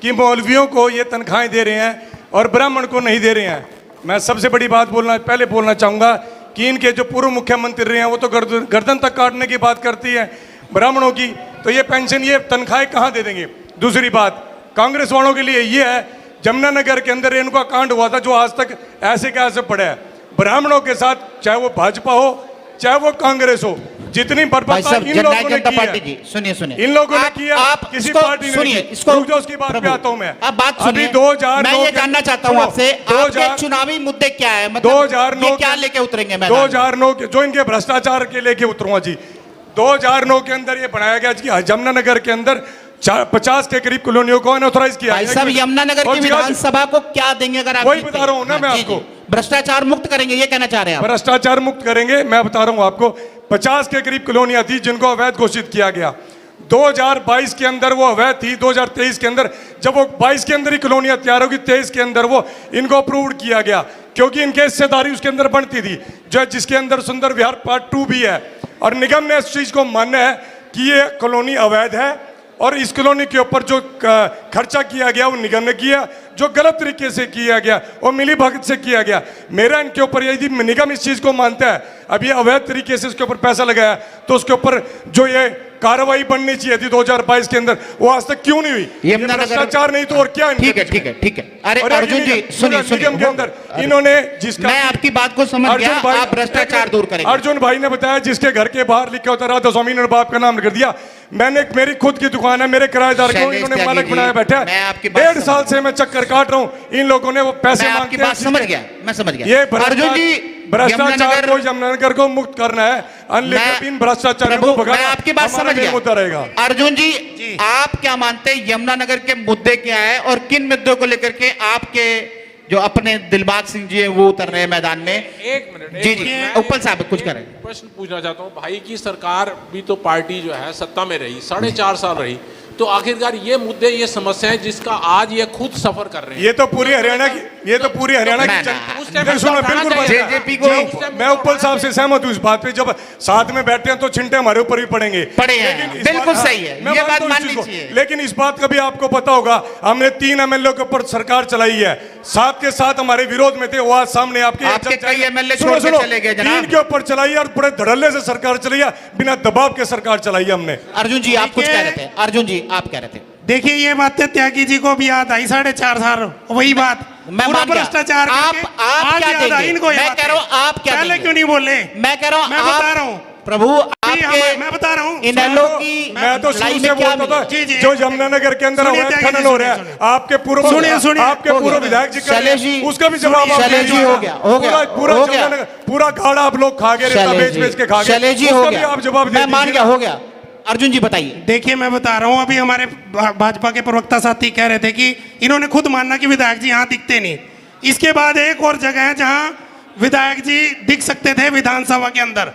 कि मौलवियों को ये तनख्वाहें दे रहे हैं और ब्राह्मण को नहीं दे रहे हैं। मैं सबसे बड़ी बात पहले बोलना चाहूँगा कि इनके जो पूर्व मुख्यमंत्री रहे हैं वो तो गर्दन तक काटने की बात करती है ब्राह्मणों की, तो ये पेंशन, ये तनख्वाहें कहाँ दे देंगे? दूसरी बात, कांग्रेस वालों के लिए ये है, जमुनानगर के अंदर इनका कांड हुआ था जो आज तक ऐसे का ऐसे पड़ा है। ब्राह्मणों के साथ, चाहे वो भाजपा हो चाहे वो कांग्रेस हो, जितनी बर्बादी इन लोगों ने की है, सुनिए, इन लोगों ने किया, किसी पार्टी ने नहीं की। रुक जाओ, उसकी बात पे आता हूं मैं। अब बात सुनिए, अभी 2009 मैं ये जानना चाहता हूं आपसे, आपके चुनावी मुद्दे क्या है? मतलब 2009 क्या लेके उतरेंगे? 2009 के जो इनके भ्रष्टाचार के लेके उतरूंगा जी। 2009 के अंदर ये बनाया गया कि जमुनानगर के अंदर 50 के करीब कॉलोनियों को अनऑथराइज किया है। सब यमुनानगर की विधानसभा को क्या देंगे अगर आप? वही बता रहा हूँ ना मैं आपको, भ्रष्टाचार मुक्त करेंगे, ये कहना चाह रहे हैं आप? भ्रष्टाचार मुक्त करेंगे, मैं बता रहा हूँ आपको। 50 के करीब कॉलोनियां थी जिनको अवैध घोषित किया गया। 2022 के अंदर वो अवैध थी, 2023 के अंदर जब वो 22 के अंदर ही कॉलोनियां तैयार होगी, 23 के अंदर वो इनको अप्रूव्ड किया गया, क्योंकि इनके हिस्सेदारी उसके अंदर बनती थी, जो जिसके अंदर सुंदर विहार पार्ट 2 भी है। और निगम ने इस चीज को मानना है कि ये कॉलोनी अवैध है और इस कॉलोनी के ऊपर जो खर्चा किया गया वो निगम ने किया, जो गलत तरीके से किया गया वो मिली भगत से किया गया। मेरा इनके ऊपर यदि निगम इस चीज को मानता है, अब ये अवैध तरीके से इसके ऊपर पैसा लगाया, तो उसके ऊपर जो ये कार्रवाई बननी चाहिए थी 2022 के अंदर, वो आज तक क्यों नहीं हुई? ये भ्रष्टाचार नहीं तो और क्या? ठीक है। अरे अर्जुन जी सुनिए, निगम के अंदर इन्होंने जिसका, मैं आपकी बात को समझ गया, आप भ्रष्टाचार दूर करेंगे। अर्जुन भाई ने बताया जिसके घर के बाहर लिखा होता राधा स्वामी ने बाप का नाम कर दिया। मैंने, मेरी खुद की दुकान है, मेरे किराएदार को इन्होंने मालिक बनाया बैठा है। 1.5 साल से मैं चक्कर काट रहा हूँ, इन लोगों ने वो पैसे मांगते हैं। मैं समझ गया। ये अर्जुन जी, भ्रष्टाचार को यमुनानगर को मुक्त करना है, अनलिमिटेड इन भ्रष्टाचार को भगाना। मैं आपकी बात समझ गया। मुद्दा रहेगा। अर्जुन जी, आप क्या मानते हैं यमुनानगर के मुद्दे क्या है और किन मुद्दों को लेकर के आपके जो अपने दिलबाग सिंह जी हैं वो उतर रहे हैं मैदान में? 1 मिनट जी उप्पल साहब कुछ करें। प्रश्न पूछना चाहता हूँ। भाई की सरकार भी तो पार्टी जो है सत्ता में रही, 4.5 साल रही, तो आखिरकार ये मुद्दे, ये समस्याएं जिसका आज ये खुद सफर कर रहे हैं, ये तो पूरी हरियाणा की बिल्कुल जेजेपी को, मैं उप्पल साहब से सहमत हूँ इस बात पे। जब साथ में बैठते हैं तो छिंटे हमारे ऊपर भी पड़ेंगे, बिल्कुल सही है, ये बात माननी चाहिए। लेकिन इस बात का भी आपको पता होगा, हमने 3 MLA के ऊपर सरकार चलाई है, साथ के साथ हमारे विरोध में थे, वो आज सामने आपके कई MLA छोड़ के चले गए जनाब। 3 के ऊपर चलाई और बड़े धड़ल्ले से सरकार चलाई है, बिना दबाव के सरकार चलाई है हमने। अर्जुन जी आप कुछ कह रहे थे? अर्जुन जी आप कह रहे थे? देखिए, ये बातें त्यागी जी को भी याद आई, 4.5 साल वही बात, पूरा भ्रष्टाचार। आप क्या देंगे? इनको मैं कह रहा हूँ आप क्या पहले क्यों नहीं बोले? मैं कह रहा हूँ, मैं बता रहा हूँ प्रभु, मैं बता रहा हूँ इनेलो की, मैं तो शुरू से बोलता था जो यमुनानगर के अंदर अवैध खनन हो रहा है, आपके पूर्व विधायक जी, उसका भी जवाब पूरा गाड़ा आप लोग खा गए, बेच के खा गए, आप जवाब, मैं मान गया, हो गया। अर्जुन जी बताइए। देखिए मैं बता रहा हूं, अभी हमारे भाजपा के प्रवक्ता साथी कह रहे थे कि इन्होंने खुद मानना कि विधायक जी यहाँ दिखते नहीं। इसके बाद एक और जगह है जहां विधायक जी दिख सकते थे, विधानसभा के अंदर।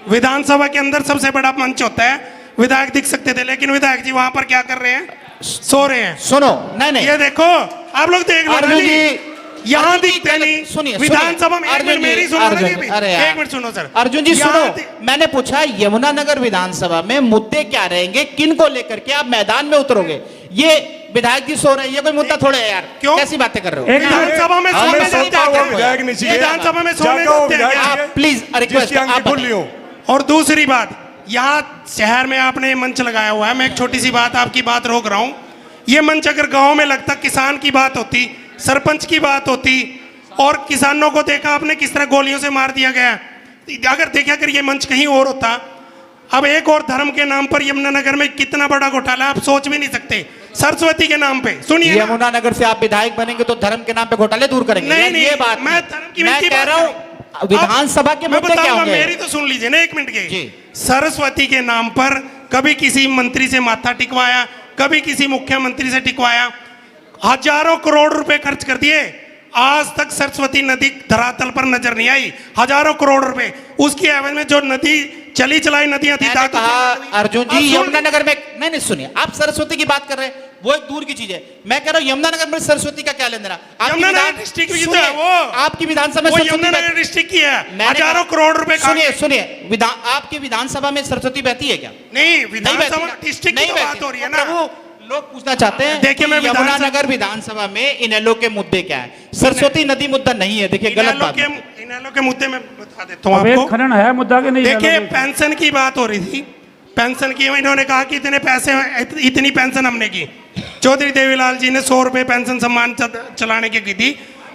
विधानसभा के अंदर सबसे बड़ा मंच होता है, विधायक दिख सकते थे, लेकिन विधायक जी वहां पर क्या कर रहे हैं? सो रहे हैं। सुनो, नहीं ये देखो आप लोग देख लो अर्जुन जी, यहाँ दिखते नहीं, सुनिए विधानसभा में। अर्जुन जी, मेरी सुनो अर्जुन, ना, अरे यार। एक मिनट सुनो सर। अर्जुन जी यहाँ सुनो, मैंने पूछा यमुनानगर विधानसभा में मुद्दे क्या रहेंगे, किन को लेकर के आप मैदान में उतरोगे? ये विधायक जी सो रहे हैं, ये कोई मुद्दा थोड़ा है यार, क्यों कैसी बातें कर रहे हो? विधानसभा में सोने विधायक नहीं चाहिए, विधानसभा में सोने विधायक प्लीज रिक्वेस्ट। और दूसरी बात, यहाँ शहर में आपने ये मंच लगाया हुआ है, मैं एक छोटी सी बात आपकी बात रोक रहा हूँ। ये मंच अगर गांव में लगता, किसान की बात होती, सरपंच की बात होती, और किसानों को देखा आपने किस तरह गोलियों से मार दिया गया, अगर देखा अगर ये मंच कहीं और होता। अब एक और धर्म के नाम पर यमुनानगर में कितना बड़ा घोटाला आप सोच भी नहीं सकते, सरस्वती के नाम पे। सुनिए, यमुनानगर से आप विधायक बनेंगे तो धर्म के नाम पे घोटाले दूर करेंगे? नहीं, ये बात मैं धर्म की मैं कह रहा हूँ विधानसभा के मुद्दे क्या होंगे? मेरी तो सुन लीजिए ना एक मिनट के। सरस्वती के नाम पर कभी किसी मंत्री से माथा टिकवाया, कभी किसी मुख्यमंत्री से टिकवाया, हजारों करोड़ रुपए खर्च कर दिए, आज तक सरस्वती नदी धरातल पर नजर नहीं आई। हजारों करोड़ रुपए, उसकी एवज में जो नदी चली चलाई नदियां थी। अर्जुन जी यमुनानगर में नहीं सुनिए, आप सरस्वती की बात कर रहे हैं, वो एक दूर की चीज है। मैं कह रहा हूँ यमुनानगर में सरस्वती का क्या लेना? यमुनानगर डिस्ट्रिक्ट की तो है वो, आपकी विधानसभा में यमुनानगर डिस्ट्रिक्ट की है, हजारों करोड़ रुपए। सुनिए, आपकी विधानसभा में सरस्वती बहती है क्या? नहीं, विधानसभा डिस्ट्रिक्ट की बात हो रही है ना। लोग पूछना चाहते हैं, देखिए मैं यमुनानगर विधानसभा में इनेलो के मुद्दे क्या है? सरस्वती नदी मुद्दा नहीं है। देखिए गलत बात, इनेलो के मुद्दे में बता देता हूँ आपको। खनन है मुद्दा के नहीं? देखिए पेंशन की बात हो रही थी, पेंशन की इन्होंने कहा कि इतने पैसे, इतनी पेंशन हमने की। चौधरी देवीलाल जी ने 100 रुपए पेंशन सम्मान चलाने की थी,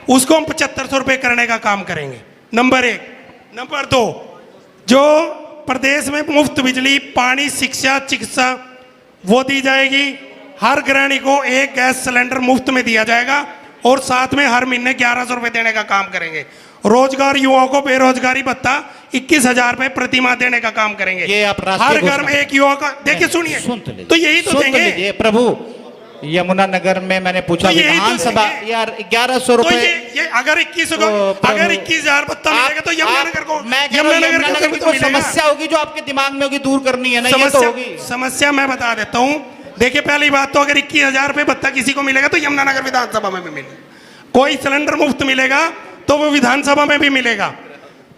उसको हम 7500 रुपए करने का काम करेंगे। नंबर 1। नंबर 2, जो प्रदेश में मुफ्त बिजली, पानी, शिक्षा, चिकित्सा वो दी जाएगी। हर गृहिणी को एक गैस सिलेंडर मुफ्त में दिया जाएगा, और साथ में हर महीने 1100 रुपए देने का काम करेंगे। रोजगार, युवाओं को बेरोजगारी भत्ता 21,000 रुपए प्रति माह देने का काम करेंगे। ये आप हर घर में एक युवा का, देखिए सुनिए, तो यही तो देंगे प्रभु। यमुनानगर में मैंने पूछा विधानसभा यार 1100 रुपए, ये अगर 21,000 भत्ता मिलेगा तो यमुनानगर को, यमुनानगर की कोई समस्या होगी जो आपके दिमाग में होगी, दूर करनी है ना, ये तो होगी समस्या। मैं बता देता हूँ, देखिए पहली बात तो अगर 21,000 रुपए भत्ता किसी को मिलेगा तो यमुनानगर विधानसभा में भी मिलेगा। कोई सिलेंडर मुफ्त मिलेगा तो वो विधानसभा में भी मिलेगा।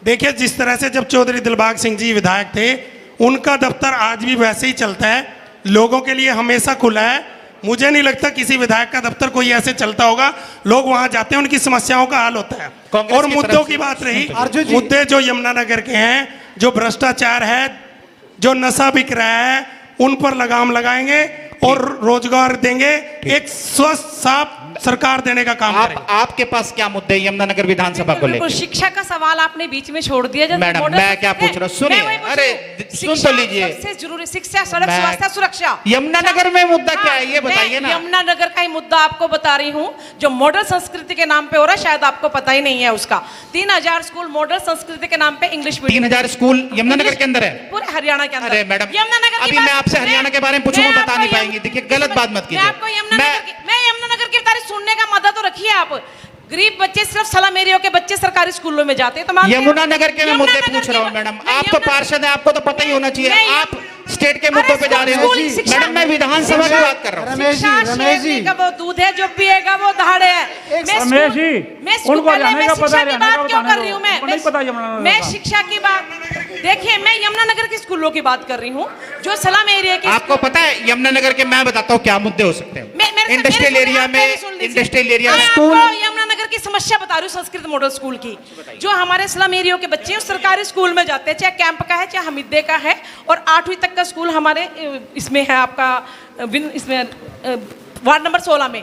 देखिए जिस तरह से जब चौधरी दिलबाग सिंह जी विधायक थे, उनका दफ्तर आज भी वैसे ही चलता है, लोगों के लिए हमेशा खुला है। मुझे नहीं लगता किसी विधायक का दफ्तर कोई ऐसे चलता होगा, लोग वहां जाते हैं, उनकी समस्याओं का हल होता है। और मुद्दों की बात रही, मुद्दे जो यमुनानगर के हैं, जो भ्रष्टाचार है, जो नशा बिक रहा है, उन पर लगाम लगाएंगे और रोजगार देंगे, एक स्वस्थ साफ सरकार देने का काम करेंगे। आपके पास क्या मुद्दे यमुनानगर विधानसभा को लेकर? शिक्षा का सवाल आपने बीच में छोड़ दिया। मैडम मैं क्या पूछ रहा हूँ, सुनिए, अरे सुन तो लीजिए। सबसे जरूरी शिक्षा, सड़क, स्वास्थ्य, सुरक्षा। यमुनानगर में मुद्दा क्या है ये बताइए ना। यमुनानगर का ही मुद्दा आपको बता रही हूँ, जो मॉडल संस्कृति के नाम पे हो रहा है, शायद आपको पता ही नहीं है उसका। 3000 स्कूल मॉडल संस्कृति के नाम पे इंग्लिश मीडियम। 3000 स्कूल यमुनानगर के अंदर है? पूरे हरियाणा के अंदर। अरे मैडम यमुनानगर, अभी मैं आपसे हरियाणा के बारे में पूछूंगा, बता नहीं पाएंगी। देखिए गलत बात मत कीजिए। मैं यमुनानगर की तारीफ सुनने का मदद तो रखिए आप। गरीब बच्चे, सिर्फ सलाम एरिया के बच्चे सरकारी स्कूलों में जाते हैं, तो यमुनानगर के मैं मुद्दे पूछ रहा हूँ मैडम। आप तो पार्षद हैं, आपको तो पता ही होना चाहिए। आप स्टेट के मुद्दों पे जा रहे हो। मैडम मैं विधानसभा की बात कर रहा हूँ। रमेश जी का वो दूध है, जो पिएगा वो दहाड़े है। रमेश जी, उनको जाने का पता है, शिक्षा की बात क्यों कर रही हूँ मैं शिक्षा की बात। देखिए मैं यमुनानगर के स्कूलों की बात कर रही हूँ, जो सलाम एरिया की। आपको पता है यमुनानगर के, मैं बताता हूँ क्या मुद्दे हो सकते हैं। इंडस्ट्रियल एरिया में, इंडस्ट्रियल एरिया स्कूल, यमुनानगर की समस्या बता रही हूँ, संस्कृत मॉडल स्कूल की। जो हमारे स्लम एरिया के बच्चे हैं सरकारी स्कूल में जाते हैं, चाहे कैंप का है चाहे हमीदे का है, और 8वीं तक का स्कूल हमारे इसमें है आपका, इसमें वार्ड नंबर 16 में।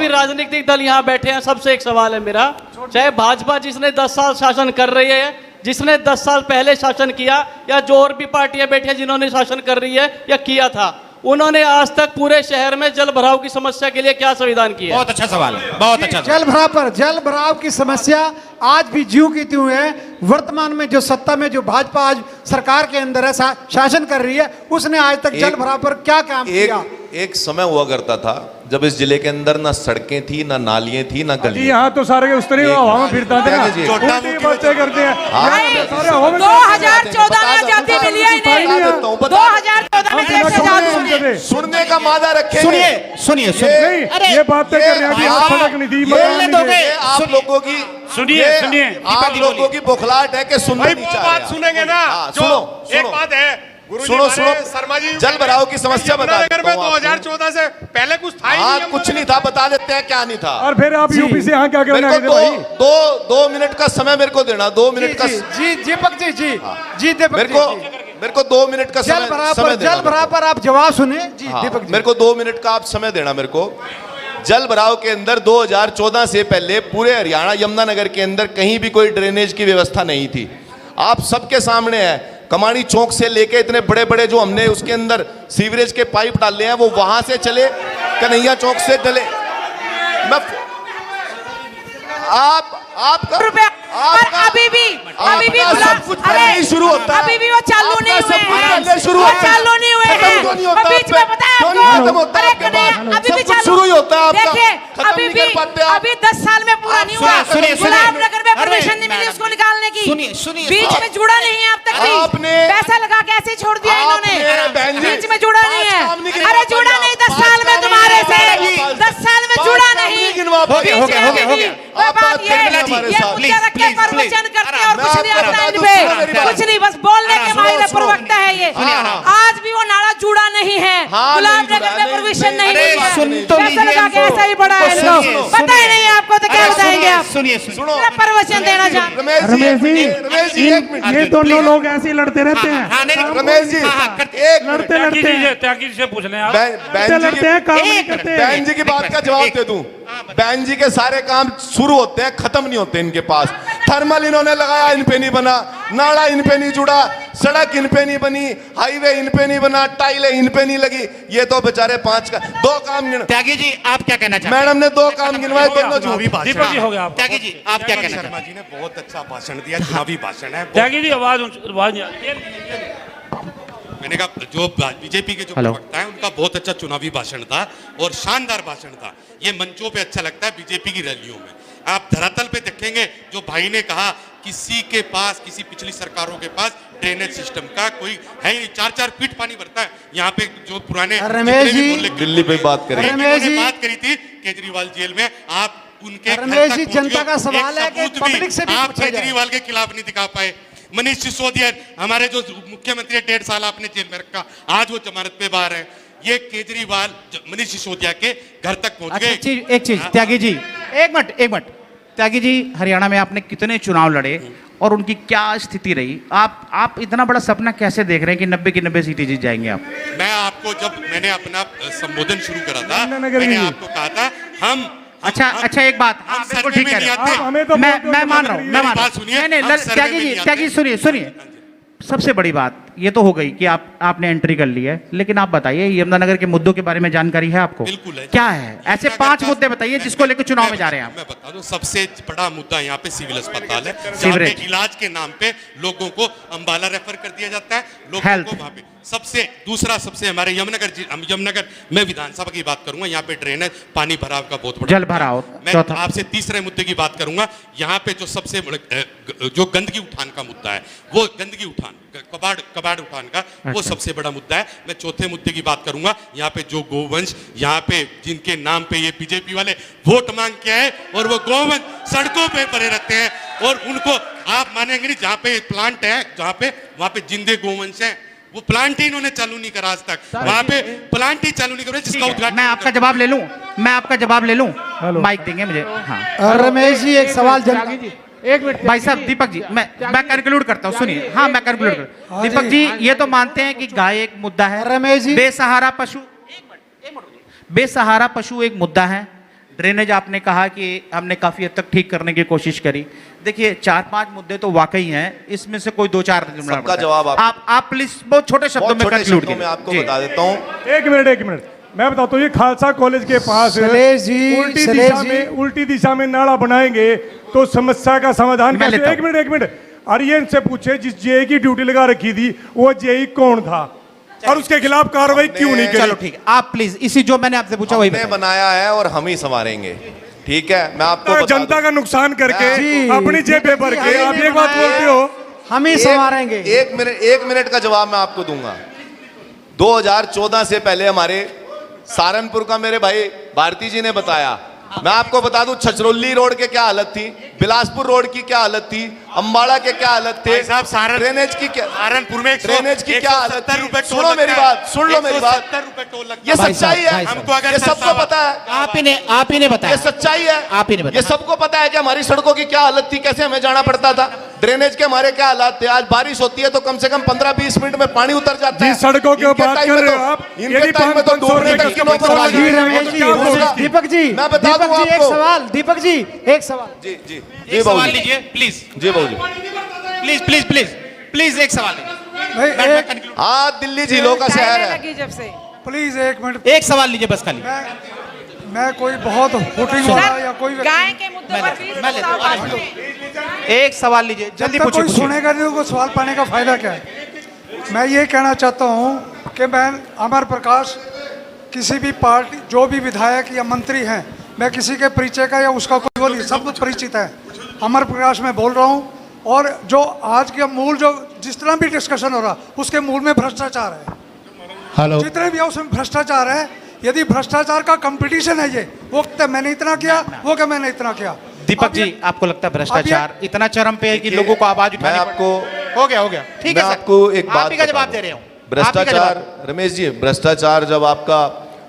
भी राजनीतिक दल यहाँ बैठे हैं, सबसे एक सवाल है मेरा, चाहे भाजपा जिसने 10 साल शासन कर रही है, जिसने 10 साल पहले शासन किया, या जो और भी पार्टियां बैठी हैं जिन्होंने शासन कर रही है या किया था, उन्होंने आज तक पूरे शहर में जल भराव की समस्या के लिए क्या संविधान किया? बहुत अच्छा सवाल है, बहुत अच्छा सवाल। जल भराव की समस्या आज भी ज्यों की त्यों है। वर्तमान में जो सत्ता में जो भाजपा आज सरकार के अंदर है, शासन कर रही है, उसने आज तक जल भराव पर क्या काम किया? एक समय हुआ करता था जब इस जिले के अंदर ना सड़कें थी, ना नालियां थी, ना गलियां। यहाँ तो सारे के उस तरह हवा में फिरता थे ना, उल्टी बातें करते हैं। 2014 में आजादी मिली है इन्हें। 2014 में देश आजाद। सुनने का मादा रखे। सुनिए ये बातें कर रहे हैं कि आप सड़क नहीं दी, आप लोगों की सुनिए आप लोगों की बुखलाहट है कि सुनने नहीं चाह रहे। बात सुनेंगे ना, एक बात है सुनो शर्मा जी, जल भराव की समस्या बता देता हूं। 2014 से पहले कुछ था ही नहीं। कुछ नहीं था, बता देते हैं क्या नहीं था। और फिर आप यूपी से यहाँ क्या करने आए थे भाई? दो मिनट का समय मेरे को देना, 2 मिनट का। जी दीपक जी, जी दीपक मेरे को 2 मिनट का समय जल भराव पर आप जवाब सुने। जी दीपक जी, मेरे को 2 मिनट का आप समय देना मेरे को। जल भराव के अंदर 2014 से पहले पूरे हरियाणा यमुनानगर के अंदर कहीं भी कोई ड्रेनेज की व्यवस्था नहीं थी। आप सबके सामने है, कमानी चौक से लेके इतने बड़े बड़े जो हमने उसके अंदर सीवरेज के पाइप डाले हैं, वो वहां से चले, कन्हैया चौक से चले। मैं आपका अभी भी सब कुछ पहले शुरू होता है, अभी भी वो चालू नहीं हुए हैं, शुरू होता है, चालू नहीं हुए हैं। बीच में पता है आपको, अभी भी चालू शुरू ही होता है आपका। देखिए अभी 10 साल में पूरा नहीं हुआ। गुलाबनगर में परमिशन नहीं मिली उसको निकालने की। बीच में जुड़ा नहीं है अब तक भी, पैसा लगा के ऐसे छोड़ दिया इन्होंने, बीच में जुड़ा नहीं है। अरे जुड़ा नहीं 10 साल में तुम्हारे से, 10 साल में जुड़ा नहीं। बात ये मुद्दे रख के प्रवचन करते हैं और कुछ नहीं आता इनपे, कुछ नहीं, बस बोलने के माहिर प्रवक्ता है ये। आज भी वो नाला जुड़ा नहीं है, गुलाबनगर में परमिशन नहीं मिली है, पैसा लगा के ऐसा ही पड़ा है इनको, पता ही नहीं है आपको तो क्या बताएंगे आप? सुनिए प्रवचन देना चाहते हैं रमेश जी, ये दोनों लोग ऐसे ही लड़ते रहते हैं। रमेश जी त्यागी जी से पूछ लें आप। बहन जी की बात का जवाब दे दूं। बहन जी के सारे काम शुरू होते हैं, खत्म नहीं होते इनके पास। थर्मल इन्होंने लगाया, इन पे नहीं बना, नाला इन पे नहीं जुड़ा, सड़क इन पे नहीं बनी, हाईवे इन पे नहीं बना, टाइलें इन पे नहीं लगी। ये तो बेचारे 2 काम त्यागी जी आप क्या कहना चाहते हैं? मैडम ने 2 काम गिनवाए, दोनों झूठ। दीपक जी हो गया आप। त्यागी जी आप क्या कहना चाहते हैं? शर्मा जी ने बहुत अच्छा भाषण दिया, चुनावी भाषण है। त्यागी जी आवाज नहीं आ रही। मैंने कहा जो बीजेपी के जो प्रवक्ता हैं उनका बहुत अच्छा चुनावी भाषण था और शानदार भाषण था। ये मंचों पे अच्छा लगता है बीजेपी की रैलियों में। आप धरातल पे देखेंगे जो भाई ने कहा, किसी के पास, किसी पिछली सरकारों के पास ड्रेनेज सिस्टम का कोई है ही नहीं। 4-4 फीट पानी भरता है यहाँ पे। जो पुराने दिल्ली पे बात करी, बात करी थी केजरीवाल जेल में, आप उनके रमेश जी, जनता का सवाल है कि पब्लिक से भी आप पूछा जाए। केजरीवाल के खिलाफ नहीं दिखा पाए। मनीष सिसोदिया हमारे जो मुख्यमंत्री 1.5 साल आपने जेल में रखा, आज वो जमानत पे बाहर है। ये केजरीवाल मनीष सिसोदिया के घर तक पहुंच गए। एक चीज त्यागी जी, एक मिनट त्यागी जी, हरियाणा में आपने कितने चुनाव लड़े और उनकी क्या स्थिति रही? आप इतना बड़ा सपना कैसे देख रहे हैं कि 90 की 90 सीटें जीत जाएंगे आप? मैं आपको, जब मैंने अपना संबोधन शुरू करा था, मैंने आपको कहा था हम अच्छा एक बात, आप बिल्कुल ठीक कह रहे हैं, मैं मान रहा हूँ। त्यागी जी सुनिए, सबसे बड़ी बात ये तो हो गई कि आपने एंट्री कर ली है, लेकिन आप बताइए यमुनानगर के मुद्दों के बारे में जानकारी है आपको? बिल्कुल है। क्या है ऐसे 5 मुद्दे बताइए जिसको लेकर चुनाव में जा रहे हैं आप? मैं बता दूं, सबसे बड़ा मुद्दा यहाँ पे सिविल अस्पताल है, जहाँ पे इलाज के नाम पे लोगों को अंबाला रेफर कर दिया जाता है, लोगों को वहाँ पे। सबसे हमारे यमुनानगर में विधानसभा की बात करूंगा, यहाँ पे ड्रेनेज पानी भराव का बहुत बड़ा जल भराव। मैं आपसे तीसरे मुद्दे की बात करूंगा। यहाँ पे जो सबसे जो गंदगी उठान का मुद्दा है, वो गंदगी उठान, कबाड़ उठान का वो सबसे बड़ा मुद्दा है। मैं चौथे मुद्दे की बात करूंगा, यहाँ पे जो गोवंश, यहाँ पे जिनके नाम पे ये बीजेपी वाले वोट मांग के आए और वो गोवंश सड़कों पे पड़े रहते हैं, और उनको आप मानेंगे नहीं, जहाँ पे प्लांट है, जहाँ पे वहाँ पे जिंदे गोवंश है, वो प्लांट ही इन्होंने चालू नहीं करा आज तक। वहाँ पे प्लांट ही चालू नहीं करा, जिसका उद्घाटन। मैं आपका जवाब ले लूं, माइक देंगे मुझे? हाँ रमेश जी, एक सवाल एक मिनट भाई साहब, दीपक जी, मैं कंक्लूड करता हूँ, सुनिए। हाँ, मैं कंक्लूड करता। दीपक जी, ये तो मानते हैं कि गाय एक मुद्दा है, रमेश जी, बेसहारा पशु एक मुद्दा है, ड्रेनेज आपने कहा कि हमने काफ़ी हद तक ठीक करने की कोशिश करी। देखिए 4-5 मुद्दे तो वाकई हैं, इसमें से कोई 2-4 सबका जवाब आप प्लीज बहुत छोटे शब्दों में कंक्लूड कीजिए। मैं आपको बता देता हूँ। एक मिनट मैं बताता हूँ, ये खालसा कॉलेज के पास उल्टी दिशा में नाला बनाएंगे तो समस्या का समाधान कैसे? एक मिनट आर्यन से पूछे, जिस जेई की ड्यूटी लगा रखी थी वो जेई कौन था और उसके खिलाफ कार्रवाई क्यों नहीं करी? चलो ठीक है, आप प्लीज इसी जो मैंने आपसे पूछा वही बनाया है और हम ही संवारेंगे, ठीक है? मैं आपको जनता का नुकसान करके अपनी जेबें भर के आप ये बात बोलते हो हम ही संवारेंगे। एक मिनट का जवाब मैं आपको दूंगा। 2014 से पहले हमारे सहारनपुर का मेरे भाई भारती जी ने बताया, मैं आपको बता दूं छछरौली रोड के क्या हालत थी, बिलासपुर रोड की क्या हालत थी, अंबाड़ा के क्या हालत थे, ड्रेनेज की क्या, सहारनपुर में ड्रेनेज की क्या हालत थी। सुनो मेरी बात, सुन लो मेरी बात, ये सच्चाई है, हमको अगर ये सबको पता है, आप ही ने बताया, ये सच्चाई है, आप ही ने बताया, ये सबको पता है कि हमारी सड़कों की क्या हालत थी, कैसे हमें जाना पड़ता था, ड्रेनेज के हमारे क्या हालात थे। आज बारिश होती है तो कम से कम 15-20 मिनट में पानी उतर जाता है। सड़कों की बात कर रहे हो आप, इनके टाइम में तो डूबने तक की नौबत आ गई। दीपक जी, मैं बता दूं आपको, एक सवाल, दीपक जी एक सवाल, जी एक सवाल लीजिए please, ji Babu ji please एक सवाल लीजिए। हाँ, दिल्ली झीलों का शहर है। जब से प्लीज एक मिनट, एक सवाल लीजिए बस खाली। मैं कोई बहुत हुटिंग वाला या कोई गाय के मुद्दे पर एक सवाल लीजिए, जल्दी कोई सुनेगा नहीं तो सवाल पाने का फायदा क्या है? मैं ये कहना चाहता हूँ कि मैं अमर प्रकाश किसी भी पार्टी, जो भी विधायक या मंत्री हैं, मैं किसी के परिचय का या उसका कोई वो नहीं, सब परिचित है। अमर प्रकाश में बोल रहा हूँ, और जो आज के मूल, जो जिस तरह भी डिस्कशन हो रहा उसके मूल में भ्रष्टाचार है। हेलो, जितने भी है उसमें भ्रष्टाचार है। यदि भ्रष्टाचार का कंपटीशन है ये, वो कहते मैंने इतना किया, वो क्या मैंने इतना किया। दीपक जी, आपको लगता है भ्रष्टाचार इतना चरम पे है कि लोगों को आवाज उठानी आपको हो गया ठीक है, आपको एक बात का जवाब दे रहे हो। भ्रष्टाचार, रमेश जी, भ्रष्टाचार जब आपका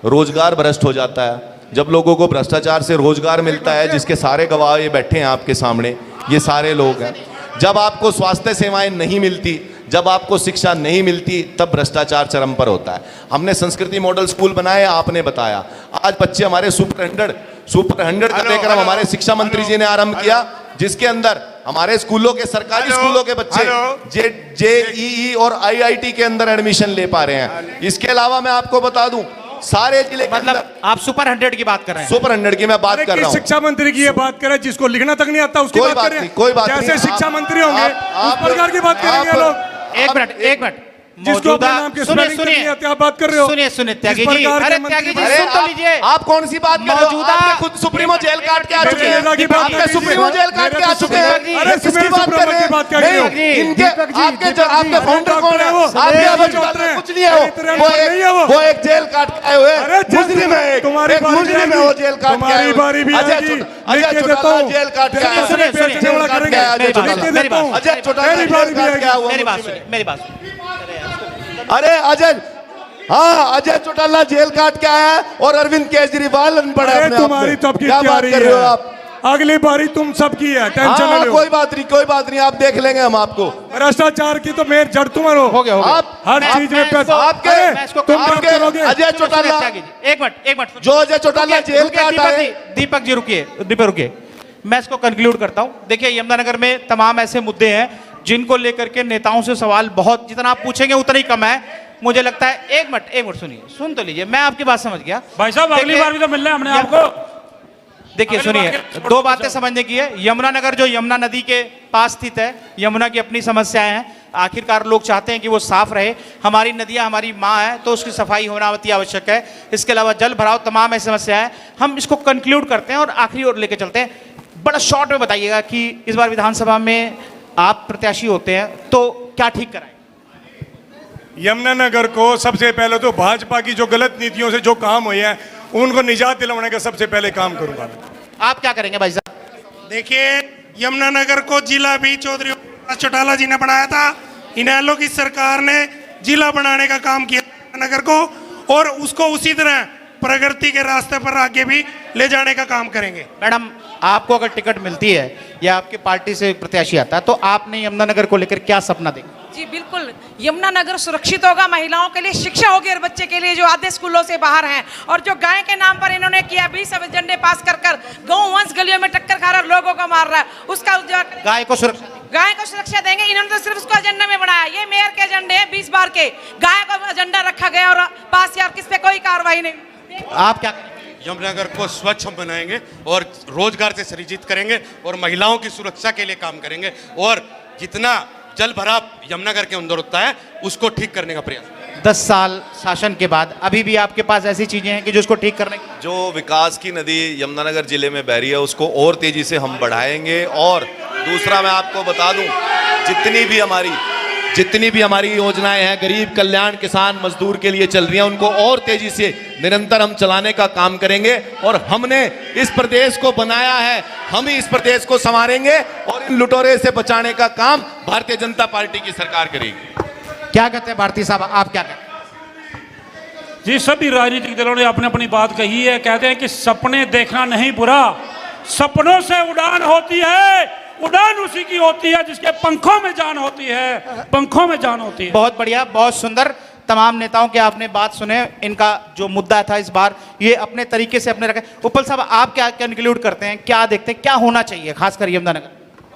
रोजगार भ्रष्ट हो जाता है, जब लोगों को भ्रष्टाचार से रोजगार मिलता है, जिसके सारे गवाह ये बैठे हैं आपके सामने, ये सारे लोग हैं, जब आपको स्वास्थ्य सेवाएं नहीं मिलती, जब आपको शिक्षा नहीं मिलती, तब भ्रष्टाचार चरम पर होता है। हमने संस्कृति मॉडल स्कूल बनाए, आपने बताया। आज बच्चे हमारे सुपर 100 का कार्यक्रम हमारे शिक्षा मंत्री जी ने आरंभ किया, जिसके अंदर हमारे स्कूलों के, सरकारी स्कूलों के बच्चे JEE और IIT के अंदर एडमिशन ले पा रहे हैं। इसके अलावा मैं आपको बता दूं, सारे जिले, मतलब आप सुपर 100 की बात कर रहे हैं? सुपर 100 की मैं बात कर रहा हूँ। शिक्षा मंत्री की ये बात कर रहे हैं, जिसको लिखना तक नहीं आता उसकी बात कर रहे हैं। कोई बात नहीं, जैसे शिक्षा मंत्री होंगे उस प्रकार की बात करेंगे लोग। एक मिनट, जिसको अपने नाम के स्पेलिंग तक नहीं आते, आप बात कर रहे हो। सुनिए त्यागी जी, अरे त्यागी जी सुन तो लीजिए। आप कौन सी बात कर रहे हो? आपने खुद सुप्रीमो जेल काट के आ चुके हैं, आपने सुप्रीमो जेल काट के आ चुके हैं। अरे किसकी बात कर रहे हैं? इनके आपके फाउंडर कौन है? आप कुछ नहीं है, वो एक जेल काट के आए हुए मुजरिम है, एक मुजरिम है, वो जेल काट के आए हुए। अजय चौटाला जेल काट के आया, अजय चौटाला जेल काट के आया हुआ। मेरी बात सुनिए। अरे अजय चौटाला जेल काट के आया है और अरविंद केजरीवाल अनपढ़ है। तुम्हारी तब की क्या बात कर रहे हो आप? अगली बारी तुम सबकी है, टेंशन ना लो। कोई बात नहीं, आप देख लेंगे हम आपको। भ्रष्टाचार की तो मेर जड़ तुम हो गया। आप हर चीज में आपके अजय चौटाला, एक मिनट, जो अजय चौटाला जेल काट आए। दीपक जी रुकिए, मैं इसको कंक्लूड करता हूं। देखिए, यमुनानगर में तमाम ऐसे मुद्दे हैं जिनको लेकर के नेताओं से सवाल बहुत, जितना आप पूछेंगे उतना ही कम है। मुझे लगता है, एक मिनट सुनिए, सुन तो लीजिए, मैं आपकी बात समझ गया। भाई साहब, अगली बार भी तो मिलना है हमने आपको। देखिए सुनिए, दो बातें समझने की है। यमुनानगर जो यमुना नदी के पास स्थित है, यमुना की अपनी समस्याएं हैं। आखिरकार लोग चाहते हैं कि वो साफ रहे। हमारी नदियां हमारी माँ है, तो उसकी सफाई होना अति आवश्यक है। इसके अलावा जल भराव, तमाम ऐसी समस्याएं हैं। हम इसको कंक्लूड करते हैं और आखिरी ओर लेके चलते हैं। बड़ा शॉर्ट में बताइएगा कि इस बार विधानसभा में आप प्रत्याशी होते हैं तो क्या ठीक कराएं? यमुनानगर को सबसे पहले तो भाजपा की जो गलत नीतियों से जो काम हुए हैं उनको निजात दिलवाने का सबसे पहले काम करूंगा। आप क्या करेंगे भाई साहब? देखिए, यमुनानगर को जिला भी चौधरी चौटाला जी ने बनाया था। इनेलो की सरकार ने जिला बनाने का काम किया यमुनानगर को, और उसको उसी तरह प्रगति के रास्ते पर आगे भी ले जाने का काम करेंगे। मैडम, आपको अगर टिकट मिलती है या आपकी पार्टी से प्रत्याशी आता है तो आपने यमुनानगर को लेकर क्या सपना देखा? जी बिल्कुल, यमुनानगर सुरक्षित होगा, महिलाओं के लिए शिक्षा होगी और बच्चे के लिए जो आधे स्कूलों से बाहर हैं। और जो गाय के नाम पर इन्होंने किया 20 एजेंडे पास कर कर गौ वंश गलियों में टक्कर खा रहा है, लोगों को मार रहा है, उसका गाय को सुरक्षा देंगे। इन्होंने तो सिर्फ उसको एजेंडे में बनाया। ये मेयर के एजेंडे हैं 20 बार के, गाय का एजेंडा रखा गया और पास यार किस पे कोई कार्रवाई नहीं। आप क्या यमुनानगर को स्वच्छ हम बनाएंगे और रोजगार से सृजित करेंगे और महिलाओं की सुरक्षा के लिए काम करेंगे और जितना जल भराव यमुनानगर के अंदर होता है उसको ठीक करने का प्रयास। 10 साल शासन के बाद अभी भी आपके पास ऐसी चीजें हैं कि जो उसको ठीक करने जो विकास की नदी यमुनानगर जिले में बह रही है उसको और तेजी से हम बढ़ाएंगे। और दूसरा मैं आपको बता दूं, जितनी भी हमारी योजनाएं हैं गरीब कल्याण किसान मजदूर के लिए चल रही हैं, उनको और तेजी से निरंतर हम चलाने का काम करेंगे। और हमने इस प्रदेश को बनाया है, हम ही इस प्रदेश को संवारेंगे और इन लुटेरे से बचाने का काम भारतीय जनता पार्टी की सरकार करेगी। क्या कहते हैं भारती साहब, आप क्या कहते हैं? जी सभी राजनीतिक दलों ने अपनी अपनी बात कही है। कहते हैं कि सपने देखना नहीं बुरा, सपनों से उड़ान होती है, उड़ान उसी की होती है जिसके पंखों में जान होती है, पंखों में जान होती है। बहुत बढ़िया, बहुत सुंदर। तमाम नेताओं के आपने बात सुने, इनका जो मुद्दा था इस बार ये अपने तरीके से अपने रखे। उपल साहब, आप क्या कंक्लूड करते हैं, क्या देखते हैं क्या होना चाहिए खासकर यमुनानगर?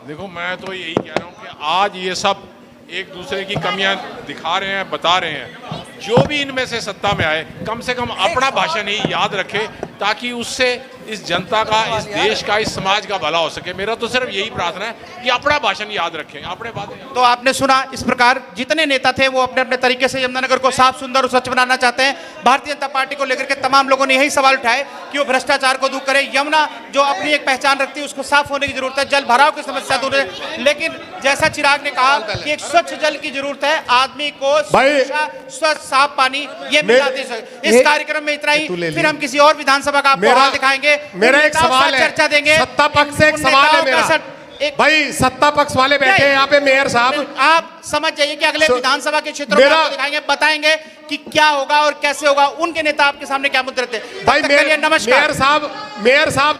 देखो मैं तो यही कह रहा हूँ कि आज ये सब एक दूसरे की कमियां दिखा रहे हैं, बता रहे हैं। जो भी इनमें से सत्ता में आए कम से कम अपना भाषण ही याद रखे ताकि उससे इस जनता का, इस देश का, इस समाज का भला हो सके। मेरा तो सिर्फ यही प्रार्थना है कि अपना भाषण याद रखें, अपने बात। तो आपने सुना, इस प्रकार जितने नेता थे वो अपने अपने तरीके से यमुनानगर को साफ, सुंदर और स्वच्छ बनाना चाहते हैं। भारतीय जनता पार्टी को लेकर के तमाम लोगों ने यही सवाल उठाए कि वो भ्रष्टाचार को दूर करे, यमुना जो अपनी एक पहचान रखती है उसको साफ होने की जरूरत है, जल भराव की समस्या दूर है। लेकिन जैसा चिराग ने कहा कि एक स्वच्छ जल की जरूरत है, आदमी को स्वच्छ साफ पानी ये मिलाते हैं। इस कार्यक्रम में इतना ही, फिर हम किसी और विधानसभा का आपको हाल दिखाएंगे। मेरा एक सवाल है, चर्चा देंगे। सत्ता पक्ष से एक सवाल है मेरा। भाई सत्ता पक्ष वाले बैठे हैं यहाँ पे, मेयर साहब आप समझ जाइए कि अगले विधानसभा के क्षेत्रों में आपको दिखाएंगे, बताएंगे कि क्या होगा और कैसे होगा। उनके नेता आपके सामने क्या मुद्दे रहते हैं। भाई नमस्कार मेयर साहब